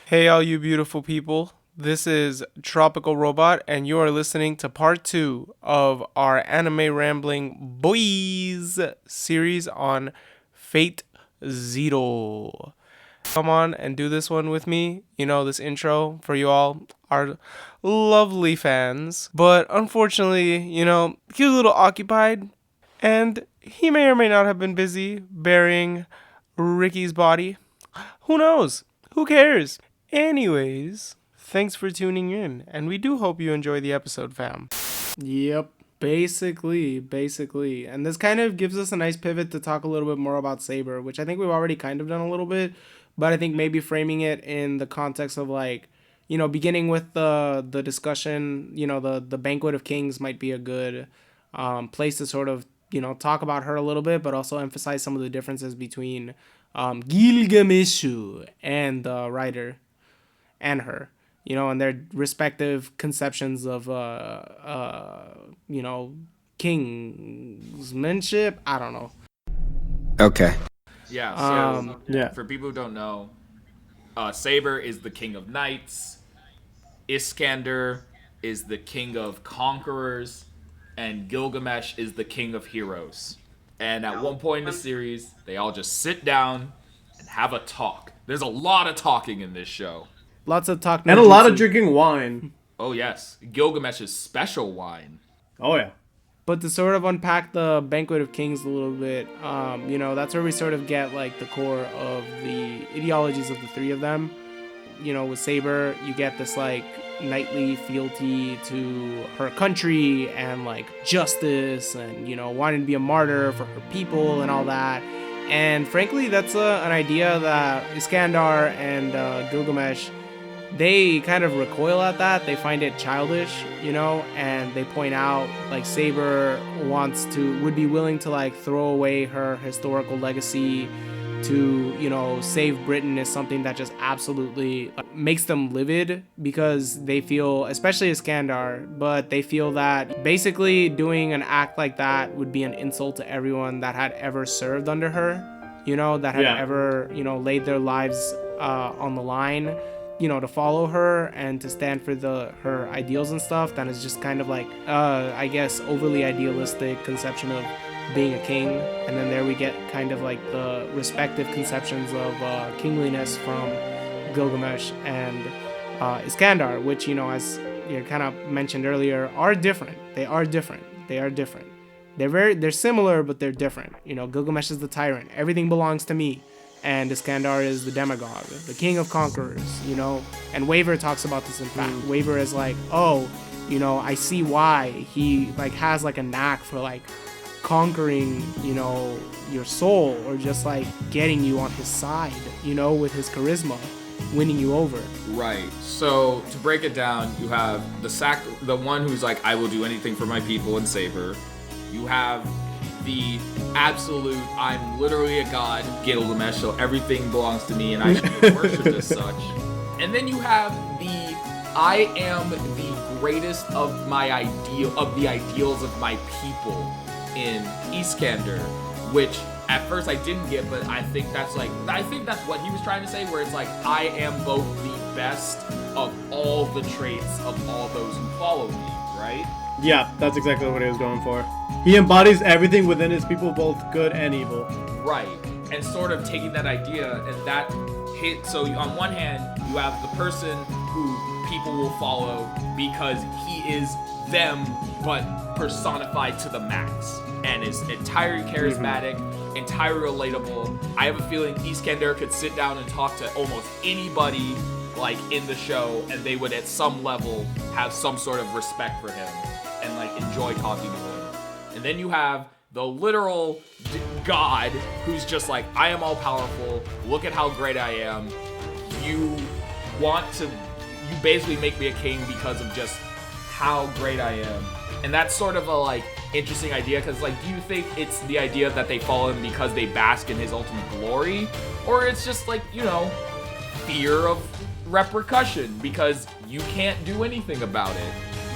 Hey, all you beautiful people. This is Tropical Robot, and you are listening to part 2 of our Anime Rambling Boys series on Fate Zero. Come on and do this one with me. You know, this intro for you all, our lovely fans. But unfortunately, he was a little occupied, and he may or may not have been busy burying Ricky's body. Who knows? Who cares? Anyways, thanks for tuning in, and we do hope you enjoy the episode, fam. Yep, basically. And this kind of gives us a nice pivot to talk a little bit more about Saber, which I think we've already kind of done a little bit, but I think maybe framing it in the context of beginning with the discussion, the Banquet of Kings might be a good place to sort of, talk about her a little bit, but also emphasize some of the differences between Gilgameshu and the writer and her, and their respective conceptions of, kingsmanship. I don't know. Okay. Yeah. For people who don't know, Saber is the king of knights. Iskandar is the king of conquerors, and Gilgamesh is the king of heroes. And at one point in the series, they all just sit down and have a talk. There's a lot of talking in this show. Lots of talk. And a lot of drinking wine. Oh, yes. Gilgamesh's special wine. Oh, yeah. But to sort of unpack the Banquet of Kings a little bit, that's where we sort of get, the core of the ideologies of the three of them. With Saber, you get this, knightly fealty to her country and, justice and, wanting to be a martyr for her people and all that. And, frankly, that's an idea that Iskandar and Gilgamesh, they kind of recoil at that. They find it childish, and they point out Saber would be willing to throw away her historical legacy to, save Britain is something that just absolutely makes them livid, because they feel, especially Iskandar, but they feel that basically doing an act like that would be an insult to everyone that had ever served under her, that had ever, laid their lives on the line, to follow her and to stand for her ideals and stuff. That is just kind of I guess overly idealistic conception of being a king. And then there we get kind of the respective conceptions of kingliness from Gilgamesh and Iskandar, which, as you kind of mentioned earlier, are different. They're similar, but they're different. Gilgamesh is the tyrant. Everything belongs to me. And Iskandar is the demagogue, the king of conquerors, And Waver talks about this, in fact. Waver is I see why he, has, a knack for, conquering, your soul, or just, getting you on his side, with his charisma, winning you over. Right. So, to break it down, you have the one who's I will do anything for my people, and Saber. You have the absolute, I'm literally a god, Gilgamesh, so everything belongs to me and I should be worshipped as such. And then you have the, I am the greatest of the ideals of my people in Iskandar, which at first I didn't get, but I think that's what he was trying to say, where it's I am both the best of all the traits of all those who follow me, right? Yeah, that's exactly what he was going for. He embodies everything within his people, both good and evil. Right. And sort of taking that idea and that hit. So on one hand, you have the person who people will follow because he is them, but personified to the max, and is entirely charismatic, entirely relatable. I have a feeling Iskandar could sit down and talk to almost anybody in the show, and they would at some level have some sort of respect for him and enjoy talking to him. And then you have the literal god who's just I am all powerful. Look at how great I am. You basically make me a king because of just how great I am. And that's sort of a interesting idea, because do you think it's the idea that they follow him because they bask in his ultimate glory, or it's just fear of repercussion because you can't do anything about it?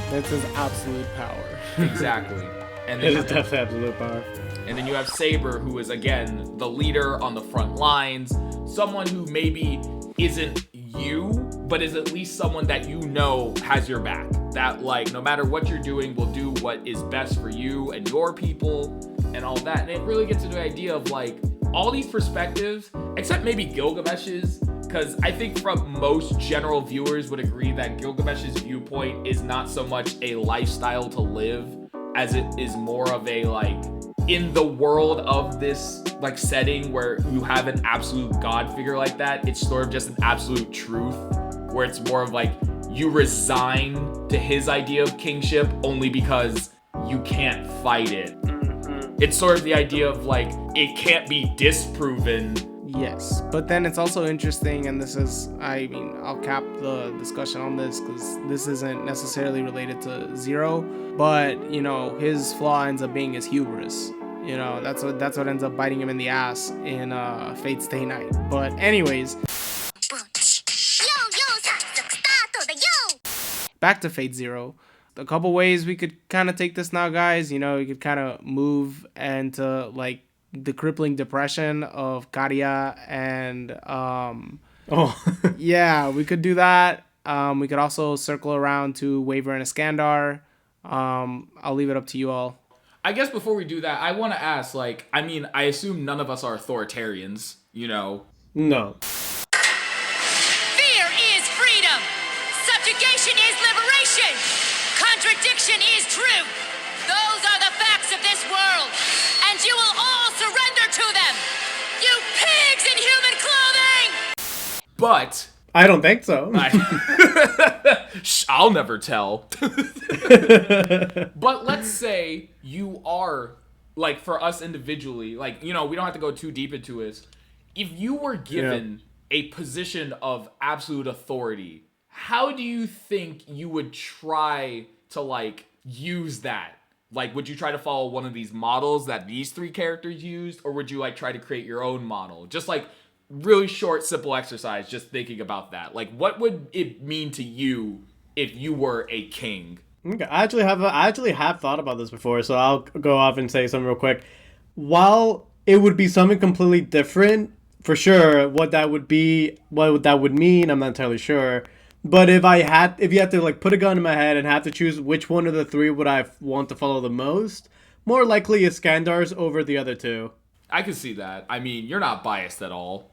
That's his absolute power. Exactly. And then It is definitely absolute power. And then you have Saber, who is, again, the leader on the front lines. Someone who maybe isn't you, but is at least someone that you know has your back. That like, no matter what you're doing, will do what is best for you and your people and all that. And it really gets to the idea of like all these perspectives, except maybe Gilgamesh's, because I think from most general viewers would agree that Gilgamesh's viewpoint is not so much a lifestyle to live as it is more of a like, in the world of this like setting where you have an absolute god figure like that, it's sort of just an absolute truth where it's more of like you resign to his idea of kingship only because you can't fight it. It's sort of the idea of like it can't be disproven. Yes, but then it's also interesting, and this is, I mean, I'll cap the discussion on this because this isn't necessarily related to Zero, but you know, his flaw ends up being his hubris. You know, that's what ends up biting him in the ass in Fate's Stay Night. But anyways, back to Fate Zero. A couple ways we could kind of take this now, guys. You know, you could kind of move into like the crippling depression of Karia and yeah, we could do that. We could also circle around to Waver and Iskandar. I'll leave it up to you all. I guess before we do that, I want to ask, like, I mean, I assume none of us are authoritarians, you know? No. Fear is freedom. Subjugation is liberation. Contradiction is truth. Those are the facts of this world. And you will all surrender to them. You pigs in human clothing! But I don't think so. I'll never tell. But let's say you are, like, for us individually, like, you know, we don't have to go too deep into this. If you were given a position of absolute authority, how do you think you would try to, like, use that? Like, would you try to follow one of these models that these three characters used? Or would you, like, try to create your own model? Just, like, really short, simple exercise, just thinking about that. Like, what would it mean to you if you were a king? Okay, I actually have thought about this before, so I'll go off and say something real quick. While it would be something completely different, for sure, what that would mean, I'm not entirely sure. But if you had to like put a gun in my head and have to choose which one of the three would I want to follow the most, more likely Iskandar's over the other two. I can see that. I mean, you're not biased at all.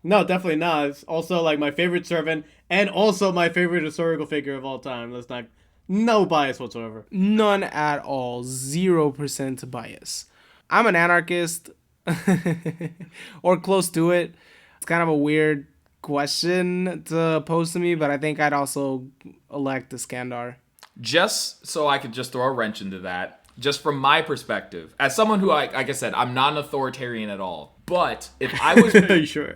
No, definitely not. It's also like my favorite servant and also my favorite historical figure of all time. No bias whatsoever. None at all. 0% bias. I'm an anarchist or close to it. It's kind of a weird question to pose to me, but I think I'd also elect Iskandar. Just so I could just throw a wrench into that, just from my perspective, as someone who, like I said, I'm not an authoritarian at all. But if I was... Are you sure?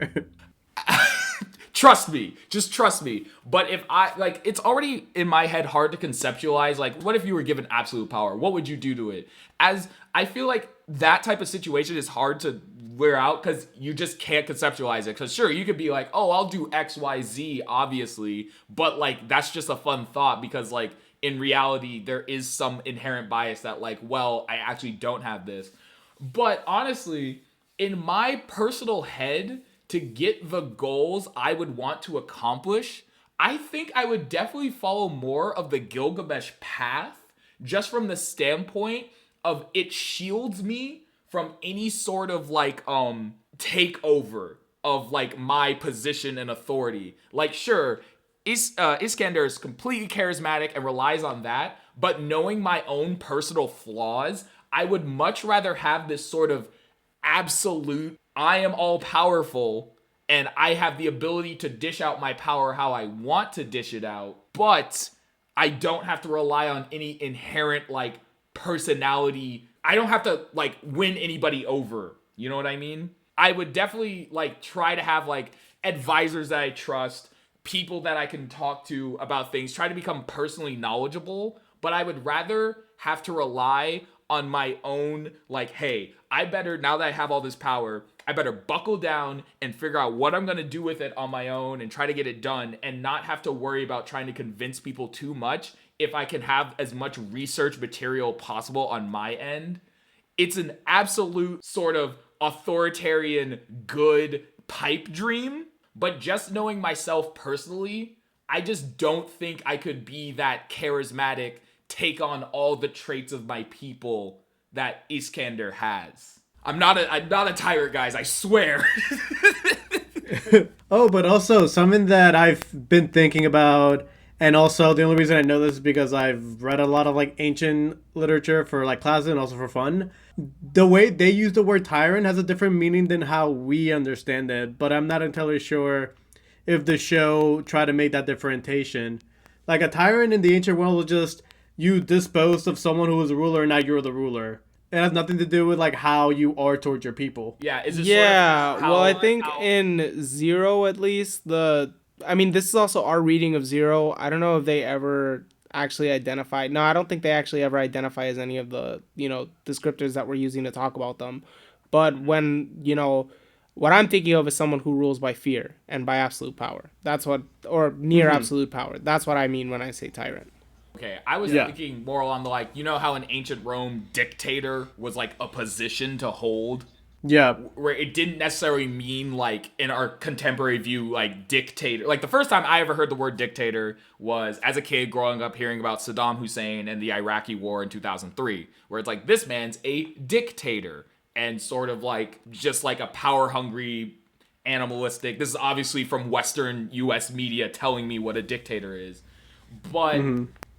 Trust me. Just trust me. But if I, like, it's already in my head hard to conceptualize, like, what if you were given absolute power? What would you do to it? As I feel like that type of situation is hard to wear out because you just can't conceptualize it. Because sure, you could be like, oh, I'll do X, Y, Z, obviously. But, like, that's just a fun thought because, like, in reality, there is some inherent bias that, like, well, I actually don't have this. But honestly, in my personal head, to get the goals I would want to accomplish, I think I would definitely follow more of the Gilgamesh path, just from the standpoint of it shields me from any sort of like takeover of like my position and authority. Like sure, Iskandar is completely charismatic and relies on that, but knowing my own personal flaws, I would much rather have this sort of absolute, I am all powerful and I have the ability to dish out my power how I want to dish it out, but I don't have to rely on any inherent like personality. I don't have to like win anybody over. You know what I mean? I would definitely like try to have like advisors that I trust, people that I can talk to about things, try to become personally knowledgeable, but I would rather have to rely on my own, like, hey, I better, now that I have all this power, I better buckle down and figure out what I'm going to do with it on my own and try to get it done and not have to worry about trying to convince people too much if I can have as much research material possible on my end. It's an absolute sort of authoritarian good pipe dream, But just knowing myself personally, I just don't think I could be that charismatic, take on all the traits of my people that Iskandar has. I'm not a tyrant, guys, I swear. Oh, but also something that I've been thinking about, and also the only reason I know this is because I've read a lot of like ancient literature for like classes and also for fun. The way they use the word tyrant has a different meaning than how we understand it, but I'm not entirely sure if the show tried to make that differentiation. Like a tyrant in the ancient world was just you disposed of someone who was a ruler and now you're the ruler. It has nothing to do with like how you are towards your people. Yeah, is it Yeah, sort of well, I think in Zero, at least, I mean, this is also our reading of Zero. I don't know if they ever actually identify. No, I don't think they actually ever identify as any of the, descriptors that we're using to talk about them. But when, what I'm thinking of is someone who rules by fear and by absolute power. That's what, or near absolute power. That's what I mean when I say tyrant. Okay, I was thinking more along the like, you know how in ancient Rome, dictator was like a position to hold? Yeah. Where it didn't necessarily mean like in our contemporary view, like dictator. Like the first time I ever heard the word dictator was as a kid growing up hearing about Saddam Hussein and the Iraqi war in 2003, where it's like, this man's a dictator and sort of like just like a power hungry, animalistic. This is obviously from Western US media telling me what a dictator is. But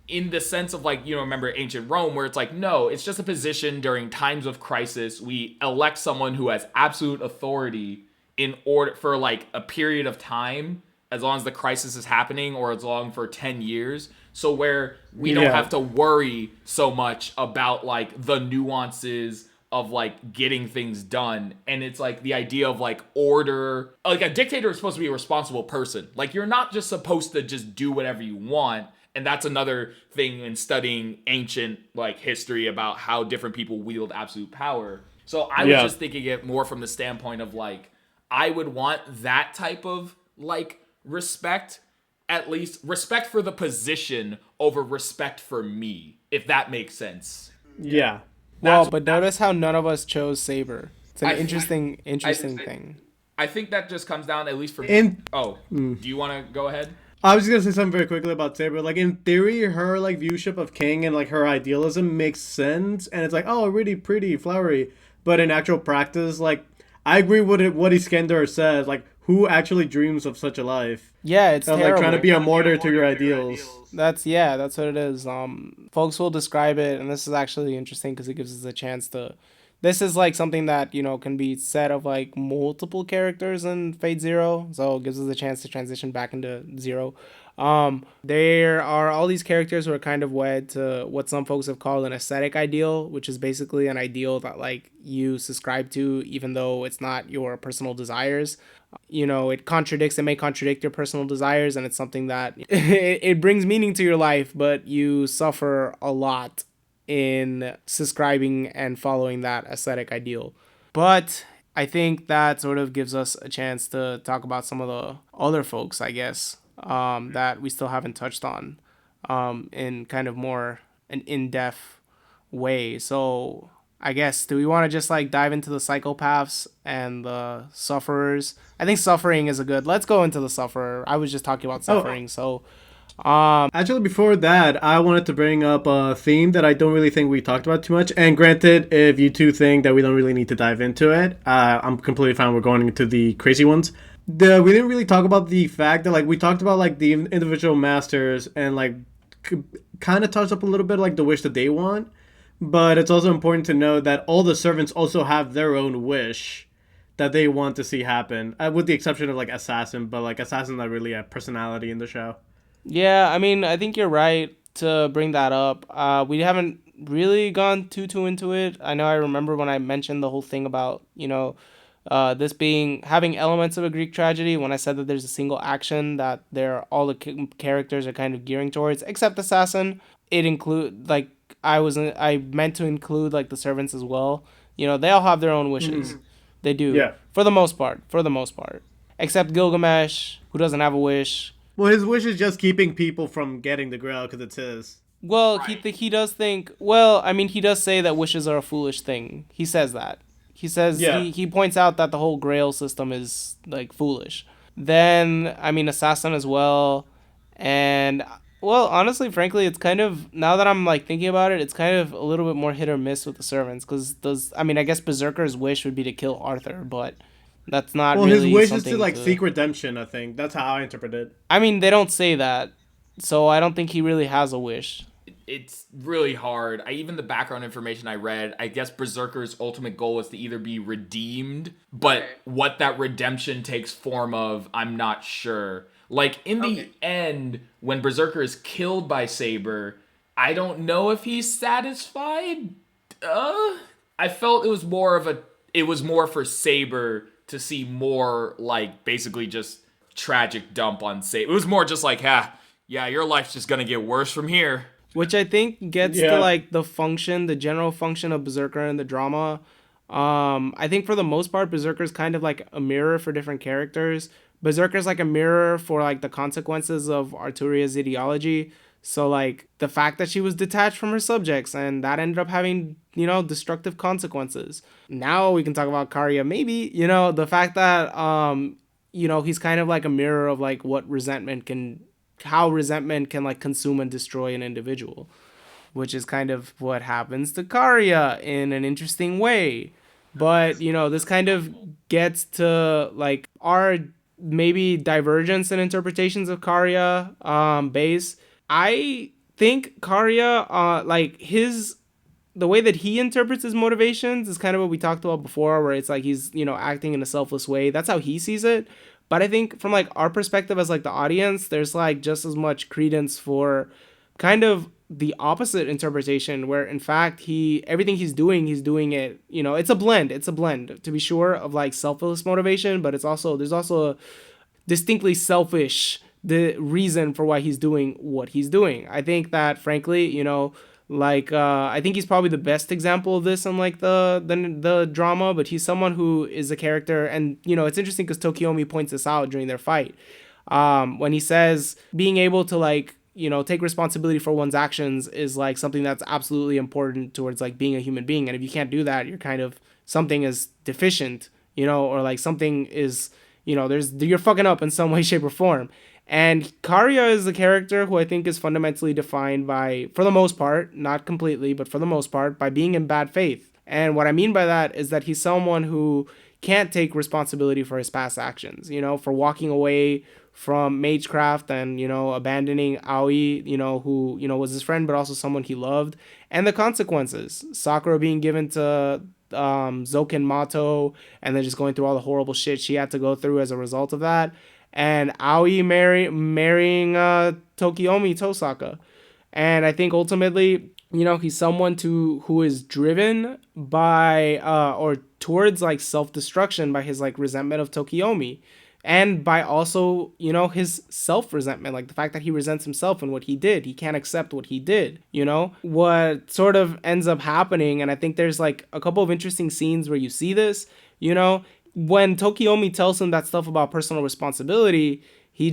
in the sense of like, remember ancient Rome where it's like, no, it's just a position during times of crisis. We elect someone who has absolute authority in order for like a period of time, as long as the crisis is happening or as long for 10 years. So where we don't have to worry so much about like the nuances of like getting things done. And it's like the idea of like order, like a dictator is supposed to be a responsible person. Like you're not just supposed to just do whatever you want. And that's another thing in studying ancient like history about how different people wield absolute power. So I was just thinking it more from the standpoint of like, I would want that type of like respect, at least respect for the position over respect for me, if that makes sense. Yeah. Well, but notice how none of us chose Saber. It's an interesting thing. I think that just comes down, at least for me. Do you want to go ahead? I was just gonna say something very quickly about Saber. Like in theory, her like viewship of King and like her idealism makes sense, and it's like, oh, really pretty, flowery. But in actual practice, like I agree with what Iskandar says. Like, who actually dreams of such a life? Yeah, it's terrible. Like trying to be a martyr to your ideals. That's what it is. Folks will describe it, and this is actually interesting because it gives us a chance to. This is like something that can be said of like multiple characters in Fate Zero, so it gives us a chance to transition back into Zero. There are all these characters who are kind of wed to what some folks have called an aesthetic ideal, which is basically an ideal that like you subscribe to even though it's not your personal desires. It may contradict your personal desires, and it's something that it brings meaning to your life, but you suffer a lot in subscribing and following that aesthetic ideal. But I think that sort of gives us a chance to talk about some of the other folks, I guess, that we still haven't touched on in kind of more an in-depth way. So I guess, do we want to just like dive into the psychopaths and the sufferers? I think suffering is let's go into the sufferer. I was just talking about suffering, Actually, before that, I wanted to bring up a theme that I don't really think we talked about too much. And granted, if you two think that we don't really need to dive into it, I'm completely fine. We're going into the crazy ones. We didn't really talk about the fact that like we talked about like the individual masters and like kind of touched up a little bit like the wish that they want. But it's also important to know that all the servants also have their own wish that they want to see happen, with the exception of like Assassin. But like Assassin's not really a personality in the show. Yeah, I mean, I think you're right to bring that up. We haven't really gone too into it. I remember when I mentioned the whole thing about, this having elements of a Greek tragedy, when I said that there's a single action that all the characters are kind of gearing towards, except Assassin. It include like I meant to include like the servants as well. They all have their own wishes. They do. Yeah. For the most part. Except Gilgamesh, who doesn't have a wish. Well, his wish is just keeping people from getting the grail because it's his. Well, he does think. Well, I mean, he does say that wishes are a foolish thing. He says that. He says he points out that the whole grail system is like foolish. Then, I mean, Assassin as well. And, well, honestly, frankly, it's kind of, now that I'm like thinking about it, it's kind of a little bit more hit or miss with the servants. Because I mean, I guess Berserker's wish would be to kill Arthur, but that's not Well, his really wish is to something like to. seek redemption. I think that's how I interpret it. I mean, they don't say that. So I don't think he really has a wish. It's really hard. Even the background information I read, I guess Berserker's ultimate goal is to either be redeemed, but what that redemption takes form of, I'm not sure. Like in the end, when Berserker is killed by Saber, I don't know if he's satisfied. I felt it was more for Saber to see more like basically just tragic dump on Saber. It was more just like, yeah, your life's just gonna get worse from here. Which I think gets to Yeah. like the general function of Berserker and the drama. I think for the most part, Berserker's kind of like a mirror for different characters. Berserker's like a mirror for like the consequences of Arturia's ideology. So like the fact that she was detached from her subjects and that ended up having, destructive consequences. Now we can talk about Karya maybe, the fact that he's kind of like a mirror of like how resentment can like consume and destroy an individual, which is kind of what happens to Karya in an interesting way. But, this kind of gets to like our maybe divergence in interpretations of Karya base. I think Karya, the way that he interprets his motivations is kind of what we talked about before, where it's like he's, acting in a selfless way. That's how he sees it. But I think from like our perspective as like the audience, there's like just as much credence for kind of the opposite interpretation, where in fact everything he's doing it, it's a blend to be sure of like selfless motivation, but there's also a distinctly selfish the reason for why he's doing what he's doing. I think that frankly, I think he's probably the best example of this in like the drama, but he's someone who is a character, and it's interesting because Tokiomi points this out during their fight, when he says being able to like take responsibility for one's actions is like something that's absolutely important towards like being a human being, and if you can't do that, you're kind of something is deficient, or like something is you're fucking up in some way, shape, or form. And Karya is a character who I think is fundamentally defined by, for the most part, not completely, but for the most part, by being in bad faith. And what I mean by that is that he's someone who can't take responsibility for his past actions, for walking away from Magecraft and, abandoning Aoi, who, was his friend, but also someone he loved, and the consequences. Sakura being given to Zoken Mato, and then just going through all the horrible shit she had to go through as a result of that, and Aoi marrying Tokiomi Tosaka. And I think ultimately, he's someone who is driven by or towards like self-destruction by his like resentment of Tokiomi, and by also, his self-resentment, like the fact that he resents himself and what he did. He can't accept what he did, what sort of ends up happening. And I think there's like a couple of interesting scenes where you see this, when Tokiomi tells him that stuff about personal responsibility, he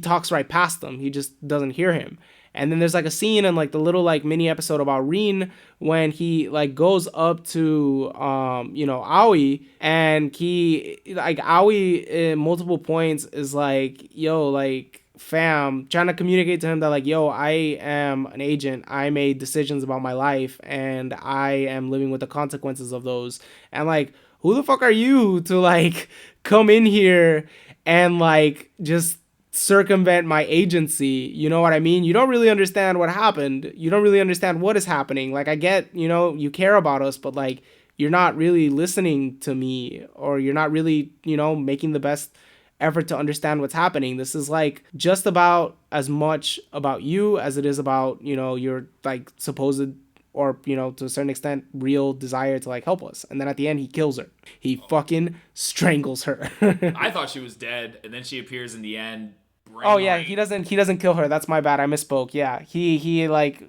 talks right past them. He just doesn't hear him. And then there's like a scene in like the little like mini episode about Rin when he like goes up to Aoi, and he like Aoi in multiple points is like, yo, like fam, trying to communicate to him that like, yo, I am an agent. I made decisions about my life and I am living with the consequences of those. And like, who the fuck are you to like come in here and like just circumvent my agency? You know what I mean? You don't really understand what happened. You don't really understand what is happening. Like, I get, you care about us, but like, you're not really listening to me, or you're not really, making the best effort to understand what's happening. This is like just about as much about you as it is about, your like supposed, or, to a certain extent, real desire to like help us. And then at the end, he kills her. He fucking strangles her. I thought she was dead, and then she appears in the end. Oh yeah, he doesn't kill her. That's my bad. I misspoke. Yeah, he like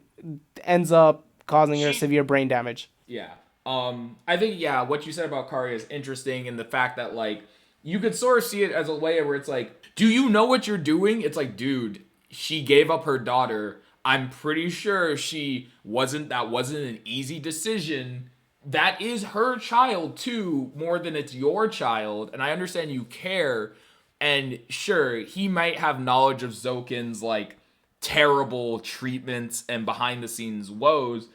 ends up causing her severe brain damage. Yeah. I think what you said about Karya is interesting, in the fact that like you could sort of see it as a way where it's like, do you know what you're doing? It's like, dude, she gave up her daughter. I'm pretty sure that wasn't an easy decision, that is her child too, more than it's your child. And I understand you care. And sure, he might have knowledge of Zokin's like terrible treatments and behind the scenes woes.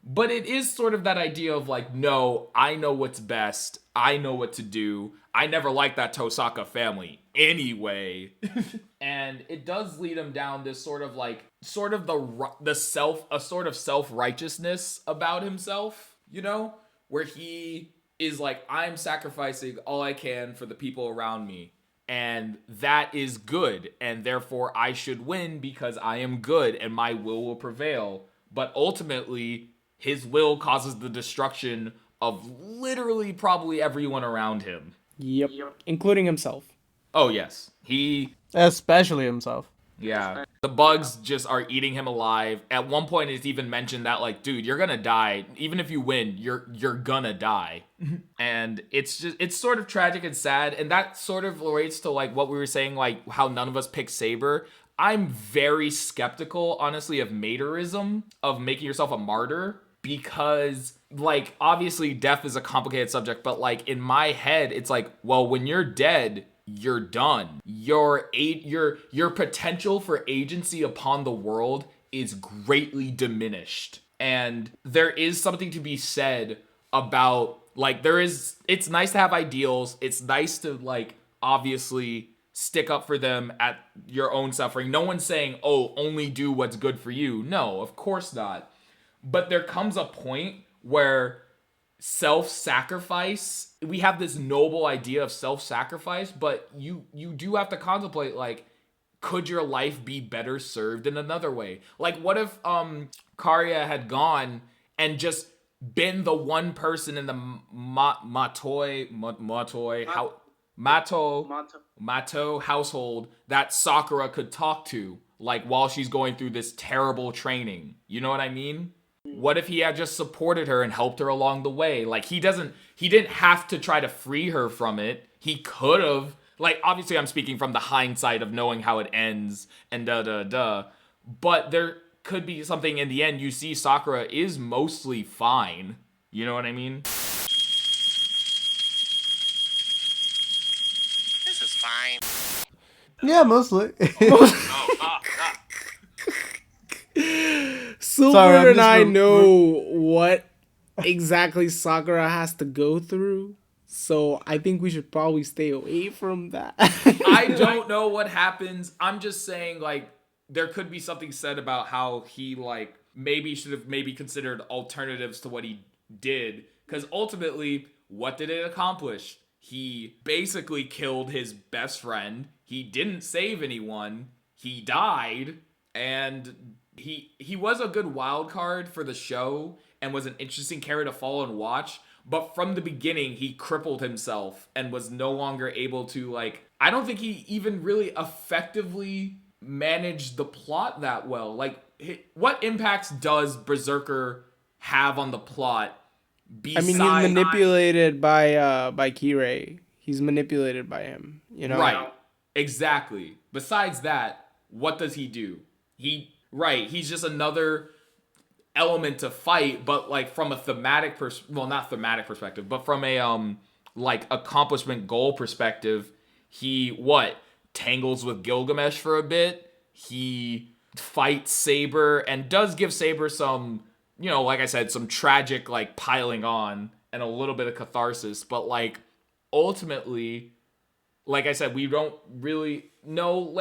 But it is sort of that idea of like, no, I know what's best. I know what to do. I never liked that Tosaka family anyway. And it does lead him down this sort of self-righteousness about himself, you know, where he is like, I'm sacrificing all I can for the people around me. And that is good. And therefore I should win because I am good and my will prevail. But ultimately, his will causes the destruction of literally probably everyone around him. Yep. Including himself. Oh, yes. Especially himself. Yeah. The bugs just are eating him alive. At one point, it's even mentioned that, like, dude, you're gonna die. Even if you win, you're gonna die. And it's sort of tragic and sad. And that sort of relates to, like, what we were saying, like, how none of us pick Saber. I'm very skeptical, honestly, of martyrism, of making yourself a martyr. Because, like, obviously death is a complicated subject, but, like, in my head, it's like, well, when you're dead, you're done. Your potential for agency upon the world is greatly diminished. And there is something to be said about, like, it's nice to have ideals. It's nice to, like, obviously stick up for them at your own suffering. No one's saying, oh, only do what's good for you. No, of course not. But there comes a point where self-sacrifice, we have this noble idea of self-sacrifice, but you do have to contemplate, like, could your life be better served in another way? Like, what if Karya had gone and just been the one person in the Mato household that Sakura could talk to, like, while she's going through this terrible training? You know what I mean? What if he had just supported her and helped her along the way? Like, he didn't have to try to free her from it. He could have. Like, obviously I'm speaking from the hindsight of knowing how it ends and but there could be something in the end. You see Sakura is mostly fine. You know what I mean? This is fine. Yeah, mostly. Silver and I know what exactly Sakura has to go through, so I think we should probably stay away from that. I don't know what happens. I'm just saying, like, there could be something said about how he, like, maybe should have considered alternatives to what he did. Because ultimately, what did it accomplish? He basically killed his best friend. He didn't save anyone. He died. And he was a good wild card for the show and was an interesting character to follow and watch. But from the beginning, he crippled himself and was no longer able to, like, I don't think he even really effectively managed the plot that well. Like, what impacts does Berserker have on the plot? I mean, he's manipulated by Kirei. He's manipulated by him, you know? Right. Exactly. Besides that, what does he do? He's just another element to fight, but, like, from a thematic not thematic perspective, but from a like accomplishment goal perspective, he tangles with Gilgamesh for a bit. He fights Saber and does give Saber some, you know, like I said, some tragic, like, piling on and a little bit of catharsis, but, like, ultimately, like I said, we don't really know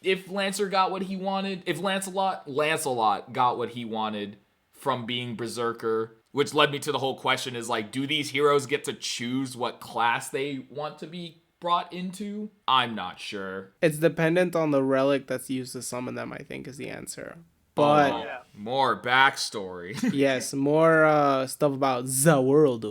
if Lancer got what he wanted, if Lancelot got what he wanted from being Berserker, which led me to the whole question is, like, do these heroes get to choose what class they want to be brought into? I'm not sure. It's dependent on the relic that's used to summon them, I think, is the answer. But more backstory. Yes, more stuff about the world.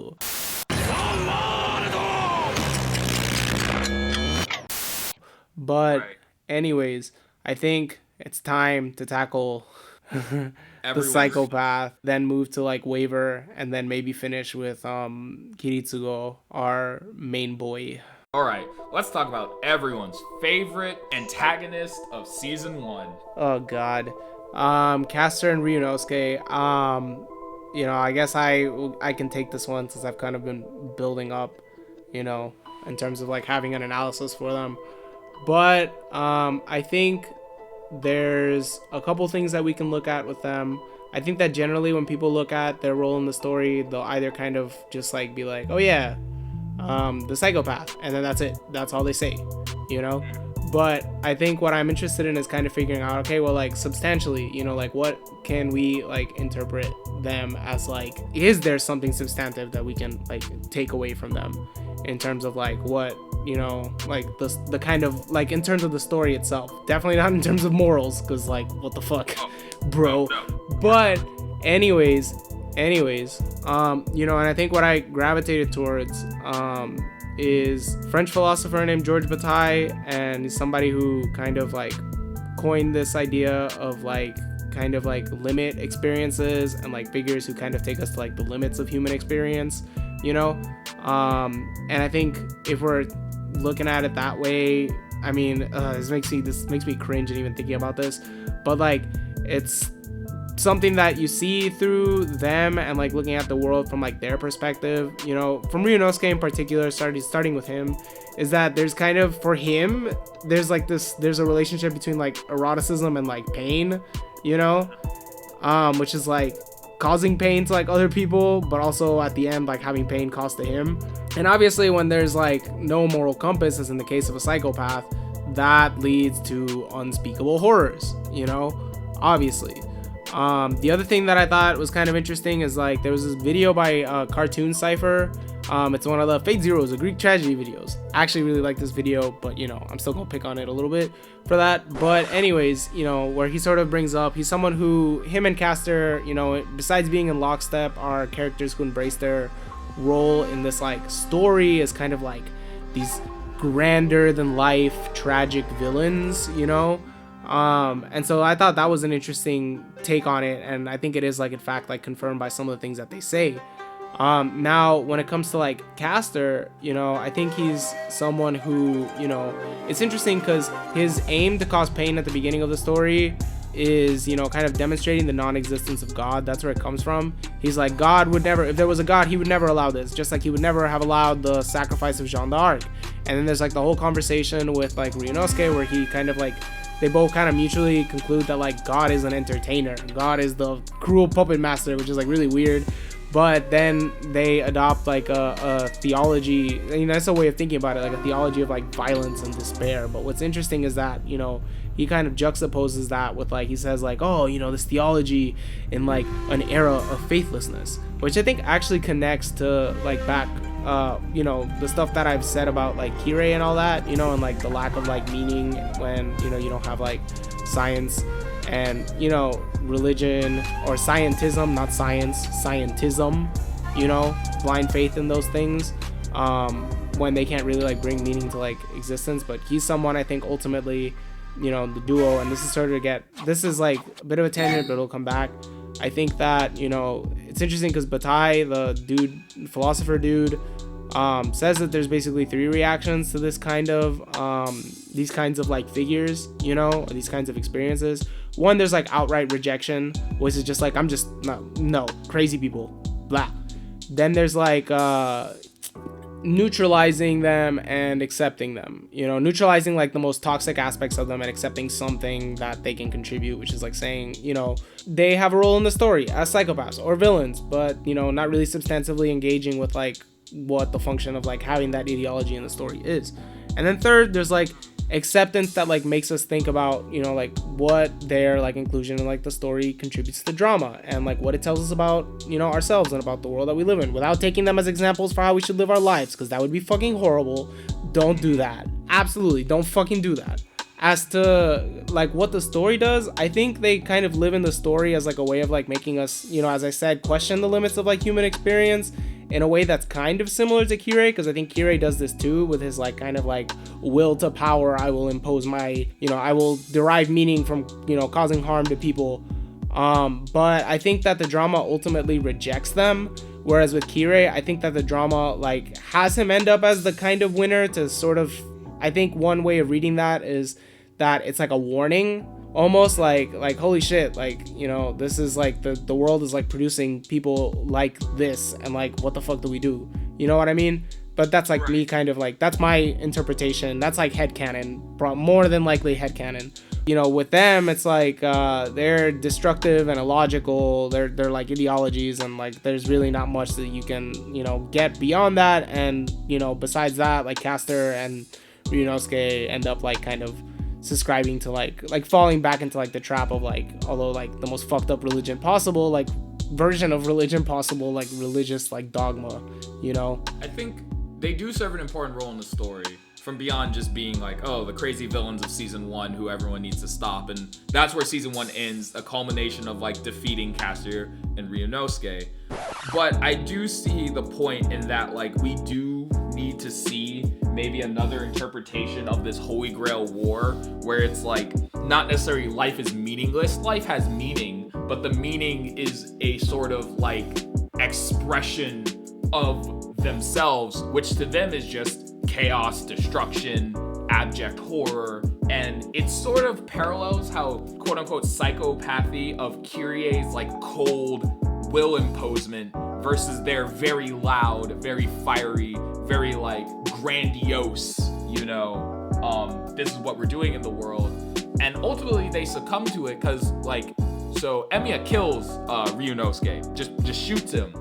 But anyways, I think it's time to tackle the psychopath, then move to, like, Waver, and then maybe finish with Kiritsugo, our main boy. Alright, let's talk about everyone's favorite antagonist of season 1. Oh god. Caster and Ryunosuke. I guess I can take this one since I've kind of been building up, in terms of like having an analysis for them. But I think there's a couple things that we can look at with them. I think that generally when people look at their role in the story, they'll either kind of just like be like, oh yeah, the psychopath, and then that's it. That's all they say, But I think what I'm interested in is kind of figuring out, okay, well, like substantially, like what can we like interpret them as, like, is there something substantive that we can like take away from them in terms of like what, like the kind of like in terms of the story itself. Definitely not in terms of morals, because like what the fuck, bro. But anyways, and I think what I gravitated towards is French philosopher named Georges Bataille, and he's somebody who kind of like coined this idea of like kind of like limit experiences and like figures who kind of take us to like the limits of human experience, and I think if we're looking at it that way, I mean, this makes me cringe and even thinking about this, but like it's something that you see through them and like looking at the world from like their perspective, from Runneth in particular, starting with him, is that there's kind of, for him, there's a relationship between like eroticism and like pain, which is like causing pain to like other people, but also at the end like having pain caused to him. And obviously when there's like no moral compass, as in the case of a psychopath, that leads to unspeakable horrors, obviously. The other thing that I thought was kind of interesting is like there was this video by Cartoon Cypher. It's one of the Fate Zero's, the Greek tragedy videos. I actually really like this video, but I'm still gonna pick on it a little bit for that. But anyways, where he sort of brings up, he's someone who, him and Castor, besides being in lockstep, are characters who embrace their role in this like story as kind of like these grander than life tragic villains, and so I thought that was an interesting take on it, and I think it is like in fact like confirmed by some of the things that they say. Now when it comes to like Castor, I think he's someone who, it's interesting because his aim to cause pain at the beginning of the story is, kind of demonstrating the non-existence of God. That's where it comes from. He's like, God would never, if there was a God, he would never allow this, just like he would never have allowed the sacrifice of Jeanne d'Arc. And then there's like the whole conversation with like Runneth, where he kind of like, they both kind of mutually conclude that like God is an entertainer, God is the cruel puppet master, which is like really weird. But then they adopt like a theology, that's a way of thinking about it, like a theology of like violence and despair. But what's interesting is that, he kind of juxtaposes that with like, he says like, oh, this theology in like an era of faithlessness, which I think actually connects to like back, the stuff that I've said about like Kirei and all that, and like the lack of like meaning when, you don't have like science and, religion or scientism, not science, scientism, blind faith in those things, when they can't really like bring meaning to like existence. But he's someone I think ultimately, the duo, and this is like a bit of a tangent, but it'll come back. I think that, it's interesting because Bataille, the philosopher dude, says that there's basically 3 reactions to this kind of these kinds of like figures, these kinds of experiences. One, there's like outright rejection, which is just like, I'm just no crazy people, blah. Then there's like neutralizing them and accepting them, neutralizing like the most toxic aspects of them and accepting something that they can contribute, which is like saying, they have a role in the story as psychopaths or villains, but not really substantively engaging with like what the function of like having that ideology in the story is. And then third, there's like acceptance that like makes us think about, like what their like inclusion in like the story contributes to drama and like what it tells us about, ourselves and about the world that we live in, without taking them as examples for how we should live our lives, because that would be fucking horrible. Don't do that. Absolutely don't fucking do that. As to like what the story does, I think they kind of live in the story as like a way of like making us, as I said, question the limits of like human experience in a way that's kind of similar to Kirei, because I think Kirei does this too with his like kind of like will to power. I will impose my, I will derive meaning from, causing harm to people. But I think that the drama ultimately rejects them. Whereas with Kirei, I think that the drama like has him end up as the kind of winner to sort of, I think one way of reading that is that it's like a warning almost like holy shit, like, you know, this is like the world is like producing people like this, and like what the fuck do we do? You know what I mean? But that's like me kind of like, that's my interpretation. That's like headcanon, more than likely headcanon. You know, with them, it's like they're destructive and illogical. They're like ideologies, and like there's really not much that you can, you know, get beyond that. And, you know, besides that, like Castor and Ryunosuke end up like kind of subscribing to like falling back into like the trap of like, although like the most fucked up religion possible, like version of religion possible, like religious like dogma, you know. I think they do serve an important role in the story, from beyond just being like, oh, the crazy villains of season 1 who everyone needs to stop. And that's where season 1 ends, a culmination of like defeating Castor and Ryunosuke. But I do see the point in that like we do need to see maybe another interpretation of this Holy Grail war, where it's like not necessarily life is meaningless. Life has meaning, but the meaning is a sort of like expression of themselves, which to them is just chaos, destruction, abject horror. And it sort of parallels how quote unquote psychopathy of Kyrie's like cold will imposement versus their very loud, very fiery, very like grandiose, you know, this is what we're doing in the world. And ultimately they succumb to it because like, so Emiya kills Ryunosuke, just shoots him.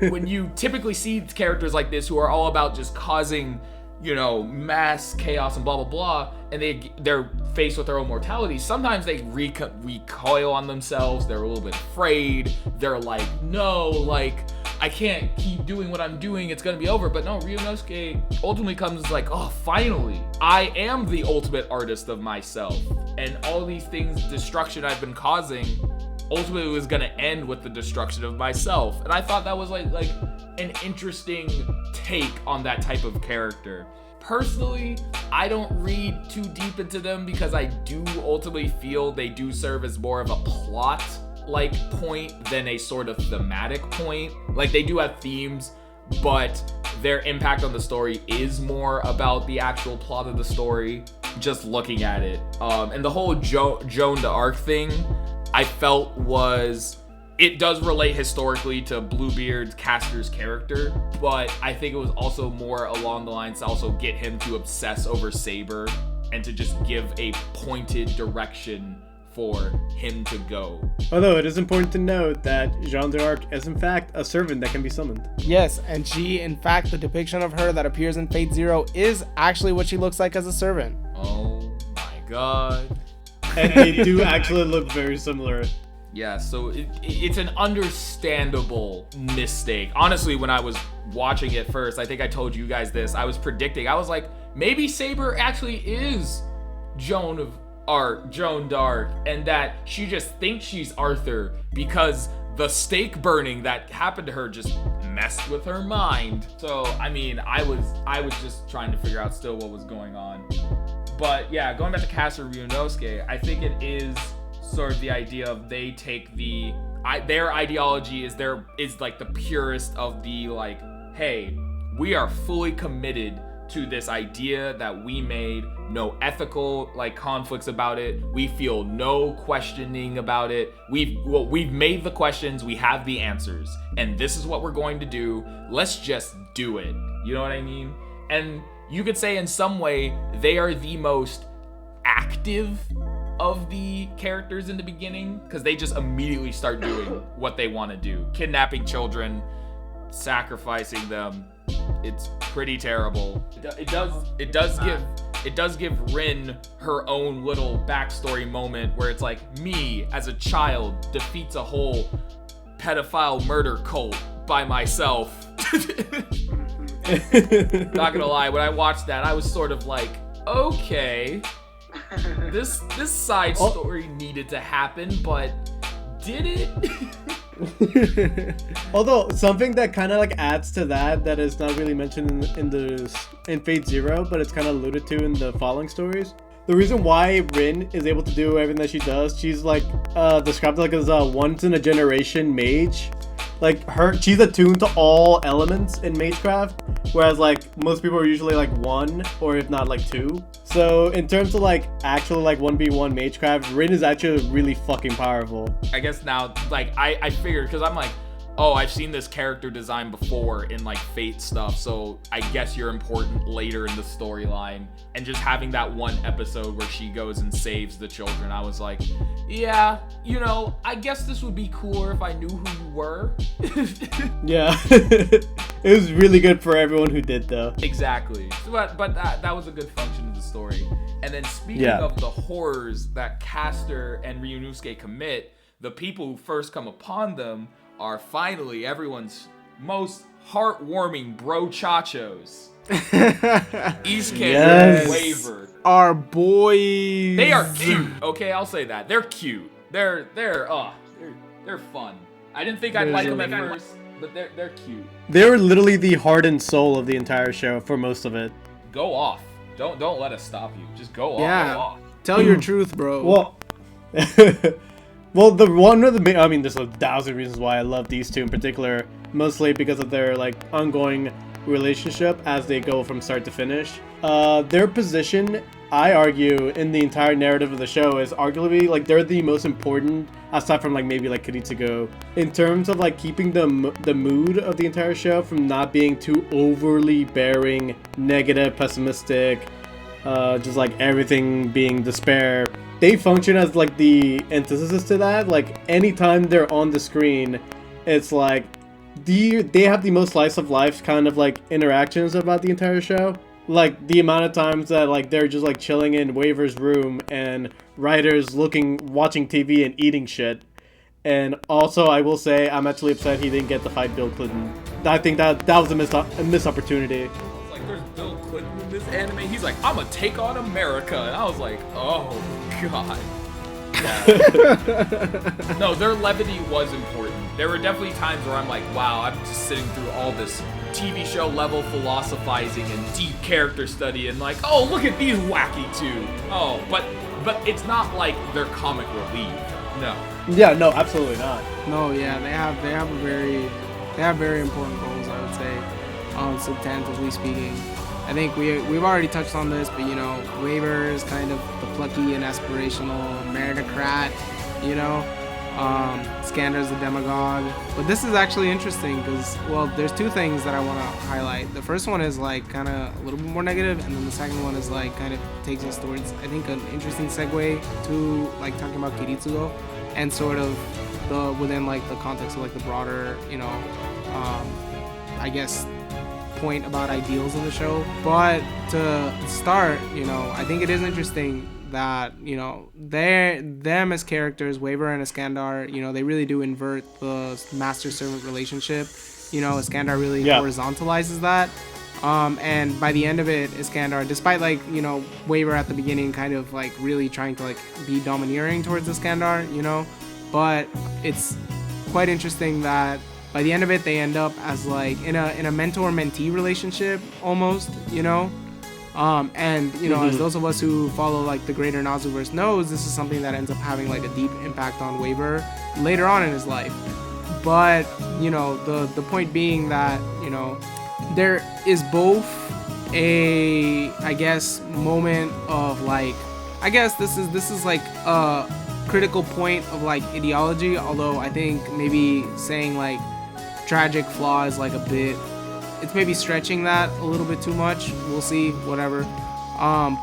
When you typically see characters like this who are all about just causing, you know, mass chaos and blah blah blah, and they're faced with their own mortality, sometimes they recoil on themselves. They're a little bit afraid. They're like, no, like I can't keep doing what I'm doing, it's gonna be over. But no, Ryunosuke ultimately comes like, oh, finally I am the ultimate artist of myself, and all these things, destruction I've been causing, ultimately was gonna end with the destruction of myself. And I thought that was like an interesting take on that type of character. Personally, I don't read too deep into them because I do ultimately feel they do serve as more of a plot like point than a sort of thematic point. Like they do have themes, but their impact on the story is more about the actual plot of the story, just looking at it. And the whole Joan d'Arc thing, I felt it does relate historically to Bluebeard's Castor's character, but I think it was also more along the lines to also get him to obsess over Saber and to just give a pointed direction for him to go. Although it is important to note that Jeanne d'Arc is in fact a servant that can be summoned. Yes, and she, in fact, the depiction of her that appears in Fate Zero is actually what she looks like as a servant. Oh my god. And they do actually look very similar. Yeah, so it's an understandable mistake. Honestly, when I was watching it first, I think I told you guys this, I was predicting, I was like, maybe Saber actually is Joan d'Arc, and that she just thinks she's Arthur because the stake burning that happened to her just messed with her mind. So, I mean, I was just trying to figure out still what was going on. But yeah, going back to Castor Ryunosuke, I think it is sort of the idea of they take their ideology is like the purest of the like, hey, we are fully committed to this idea that we made, no ethical like conflicts about it. We feel no questioning about it. We've made the questions, we have the answers, and this is what we're going to do. Let's just do it. You know what I mean? And you could say in some way they are the most active of the characters in the beginning because they just immediately start doing what they want to do, kidnapping children, sacrificing them. It's pretty terrible. It does give Rin her own little backstory moment where it's like, me as a child defeats a whole pedophile murder cult by myself. Not gonna lie, when I watched that, I was sort of like, okay, this side story needed to happen, but did it? Although something that kind of like adds to that is not really mentioned in Fate Zero, but it's kind of alluded to in the following stories. The reason why Rin is able to do everything that she does, she's like described like as a once in a generation mage, like she's attuned to all elements in magecraft, whereas like most people are usually like 1 or if not like 2. So in terms of like actual like 1v1 magecraft, Rin is actually really fucking powerful. I guess now, like, I figured, because I'm like, oh, I've seen this character design before in like Fate stuff, so I guess you're important later in the storyline. And just having that one episode where she goes and saves the children, I was like, yeah, you know, I guess this would be cooler if I knew who you were. Yeah. It was really good for everyone who did though. Exactly. But that was a good function of the story. And then speaking of the horrors that Castor and Ryunosuke commit, the people who first come upon them are finally everyone's most heartwarming bro chachos. Iskandar and Waver. Our boys. They are cute. Okay, I'll say that. They're cute. They're fun. I didn't think I'd like them at first, but they're cute. They were literally the heart and soul of the entire show for most of it. Go off. Don't let us stop you. Just go off. Yeah. Go off. Tell your truth, bro. Well, well, there's 1,000 reasons why I love these two in particular, mostly because of their like ongoing relationship as they go from start to finish. Their position, I argue, in the entire narrative of the show is arguably like they're the most important, aside from like maybe like Kiritsugo, in terms of like keeping the mood of the entire show from not being too overly bearing, negative, pessimistic, just like everything being despair. They function as like the antithesis to that. Like anytime they're on the screen, it's like they have the most slice of life kind of like interactions about the entire show. Like the amount of times that like they're just like chilling in Waver's room and Ryder's watching TV and eating shit. And also I will say I'm actually upset he didn't get to fight Bill Clinton. I think that was a missed opportunity. Like there's Bill Clinton in this anime. He's like, I'm gonna take on America, and I was like, oh god. Yeah. No, their levity was important. There were definitely times where I'm like, wow, I'm just sitting through all this TV show level philosophizing and deep character study and like, oh, look at these wacky two. Oh, but it's not like they're comic relief. No. Yeah, no, absolutely not. No, yeah, they have very important roles, I would say, substantively speaking. I think we've already touched on this, but you know, Waver is kind of the plucky and aspirational meritocrat, you know. Iskandar's the demagogue. But this is actually interesting because, well, there's two things that I want to highlight. The first one is like kind of a little bit more negative, and then the second one is like kind of takes us towards, I think, an interesting segue to like talking about Kiritsugo and sort of within like the context of like the broader, you know, I guess point about ideals of the show. But to start, you know, I think it is interesting that, you know, them as characters, Waver and Iskandar, you know, they really do invert the master-servant relationship. You know, Iskandar really horizontalizes that. And by the end of it, Iskandar, despite like, you know, Waver at the beginning kind of like really trying to like be domineering towards Iskandar, you know, but it's quite interesting that by the end of it, they end up as like in a mentor-mentee relationship almost, you know. And you know, as those of us who follow like the greater Nazuverse knows, this is something that ends up having like a deep impact on Waver later on in his life. But you know, the point being that, you know, there is both a, I guess, moment of like, I guess this is like a critical point of like ideology, although I think maybe saying like tragic flaw is like a bit, it's maybe stretching that a little bit too much. We'll see, whatever.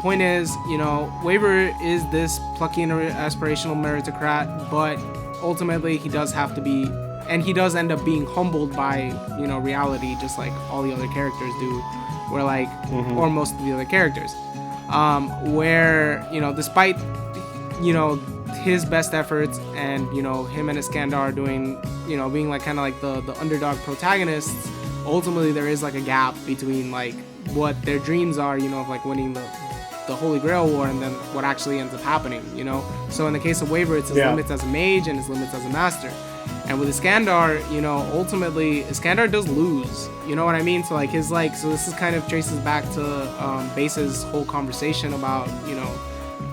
Point is, you know, Waver is this plucky and aspirational meritocrat, but ultimately he does have to be, and he does end up being humbled by, you know, reality, just like all the other characters do, where like, or most of the other characters, where, you know, despite, you know, his best efforts and, you know, him and Iskandar doing, you know, being like kind of like the underdog protagonists, ultimately there is like a gap between like what their dreams are, you know, of like winning the Holy Grail War and then what actually ends up happening, you know. So in the case of Waver, it's his limits as a mage and his limits as a master. And with Iskandar, you know, ultimately Iskandar does lose, you know what I mean? So like his like, so this is kind of traces back to Base's whole conversation about, you know,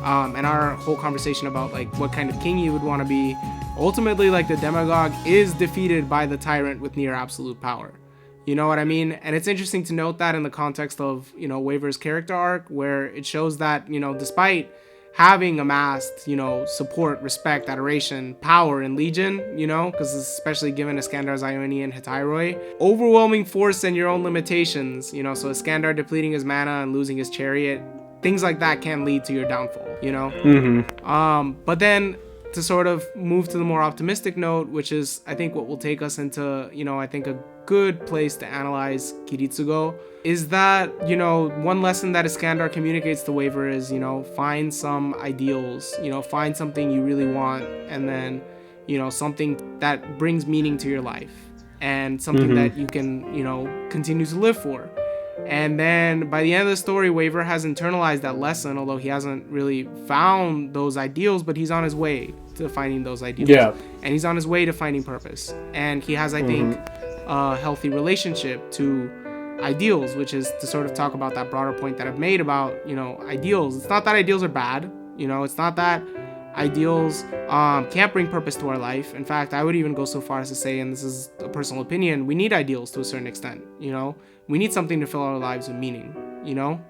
and our whole conversation about like what kind of king you would want to be, ultimately like the demagogue is defeated by the tyrant with near absolute power. You know what I mean? And it's interesting to note that in the context of, you know, Waver's character arc, where it shows that, you know, despite having amassed, you know, support, respect, adoration, power, and legion, you know, because especially given Iskandar's Ionian Hetairoi, overwhelming force and your own limitations, you know, so Iskandar depleting his mana and losing his chariot, things like that can lead to your downfall, you know? But then to sort of move to the more optimistic note, which is, I think, what will take us into, you know, I think a good place to analyze Kiritsugo, is that, you know, one lesson that Iskandar communicates to Waver is, you know, find some ideals, you know, find something you really want, and then, you know, something that brings meaning to your life, and something that you can, you know, continue to live for. And then by the end of the story, Waver has internalized that lesson, although he hasn't really found those ideals, but he's on his way to finding those ideals. Yeah. And he's on his way to finding purpose. And he has, I think, a healthy relationship to ideals, which is to sort of talk about that broader point that I've made about, you know, ideals. It's not that ideals are bad, you know, it's not that ideals can't bring purpose to our life. In fact, I would even go so far as to say, and this is a personal opinion, we need ideals to a certain extent, you know? We need something to fill our lives with meaning, you know?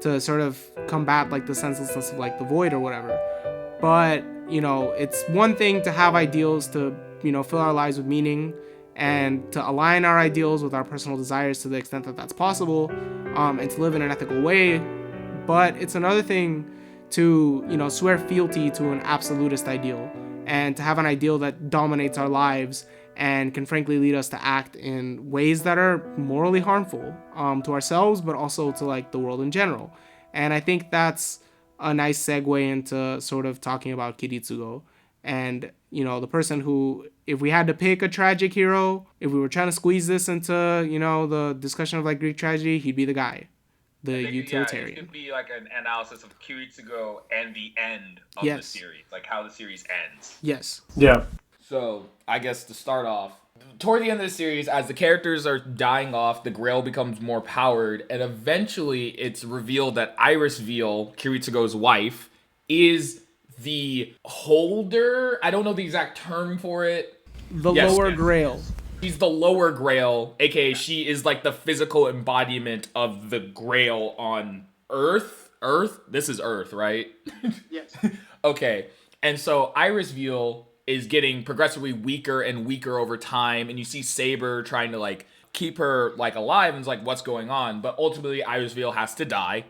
To sort of combat like the senselessness of like the void or whatever. But, you know, it's one thing to have ideals to, you know, fill our lives with meaning and to align our ideals with our personal desires to the extent that that's possible, and to live in an ethical way. But it's another thing to, you know, swear fealty to an absolutist ideal and to have an ideal that dominates our lives and can frankly lead us to act in ways that are morally harmful to ourselves, but also to like the world in general. And I think that's a nice segue into sort of talking about Kiritsugo and, you know, the person who, if we had to pick a tragic hero, if we were trying to squeeze this into, you know, the discussion of like Greek tragedy, he'd be the guy, the utilitarian. Yeah, it could be like an analysis of Kiritsugo and the end of the series, like how the series ends. Yes. Yeah. So, I guess to start off, toward the end of the series, as the characters are dying off, the Grail becomes more powered, and eventually it's revealed that Iris Veal, Kiritsugo's wife, is the holder. I don't know the exact term for it. The lower Grail. She's the lower Grail, aka she is like the physical embodiment of the Grail on Earth. Earth? This is Earth, right? Yes. Okay. And so Iris Veal is getting progressively weaker and weaker over time, and you see Saber trying to like keep her like alive, and it's like, what's going on? But ultimately Iris Veal has to die,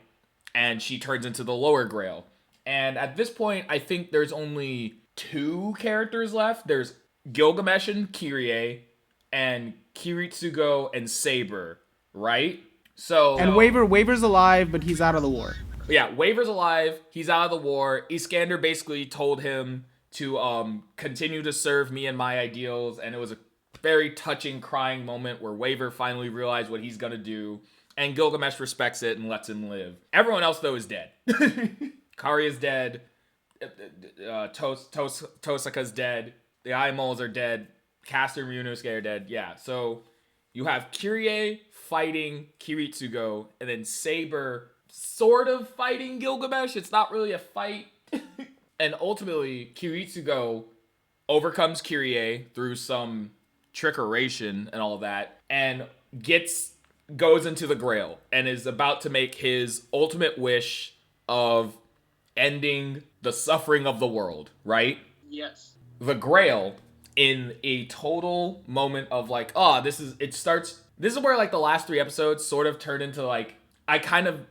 and she turns into the lower Grail. And at this point, I think there's only two characters left. There's Gilgamesh and Kyrie, and Kiritsugo and Saber, right? So and Waver's alive, but he's out of the war. Yeah, Waver's alive. He's out of the war. Iskandar basically told him to continue to serve me and my ideals, and it was a very touching, crying moment where Waver finally realized what he's gonna do, and Gilgamesh respects it and lets him live. Everyone else, though, is dead. Kari is dead. Tosaka's dead. The Eye-Moles are dead. Castor and Ryunosuke are dead. Yeah, so you have Kyrie fighting Kiritsugo, and then Saber sort of fighting Gilgamesh. It's not really a fight. And ultimately, Kiritsugo overcomes Kyrie through some trickeration and all that, and goes into the Grail, and is about to make his ultimate wish of ending the suffering of the world, right? Yes. The Grail, in a total moment of like, this is where like the last 3 episodes sort of turned into like,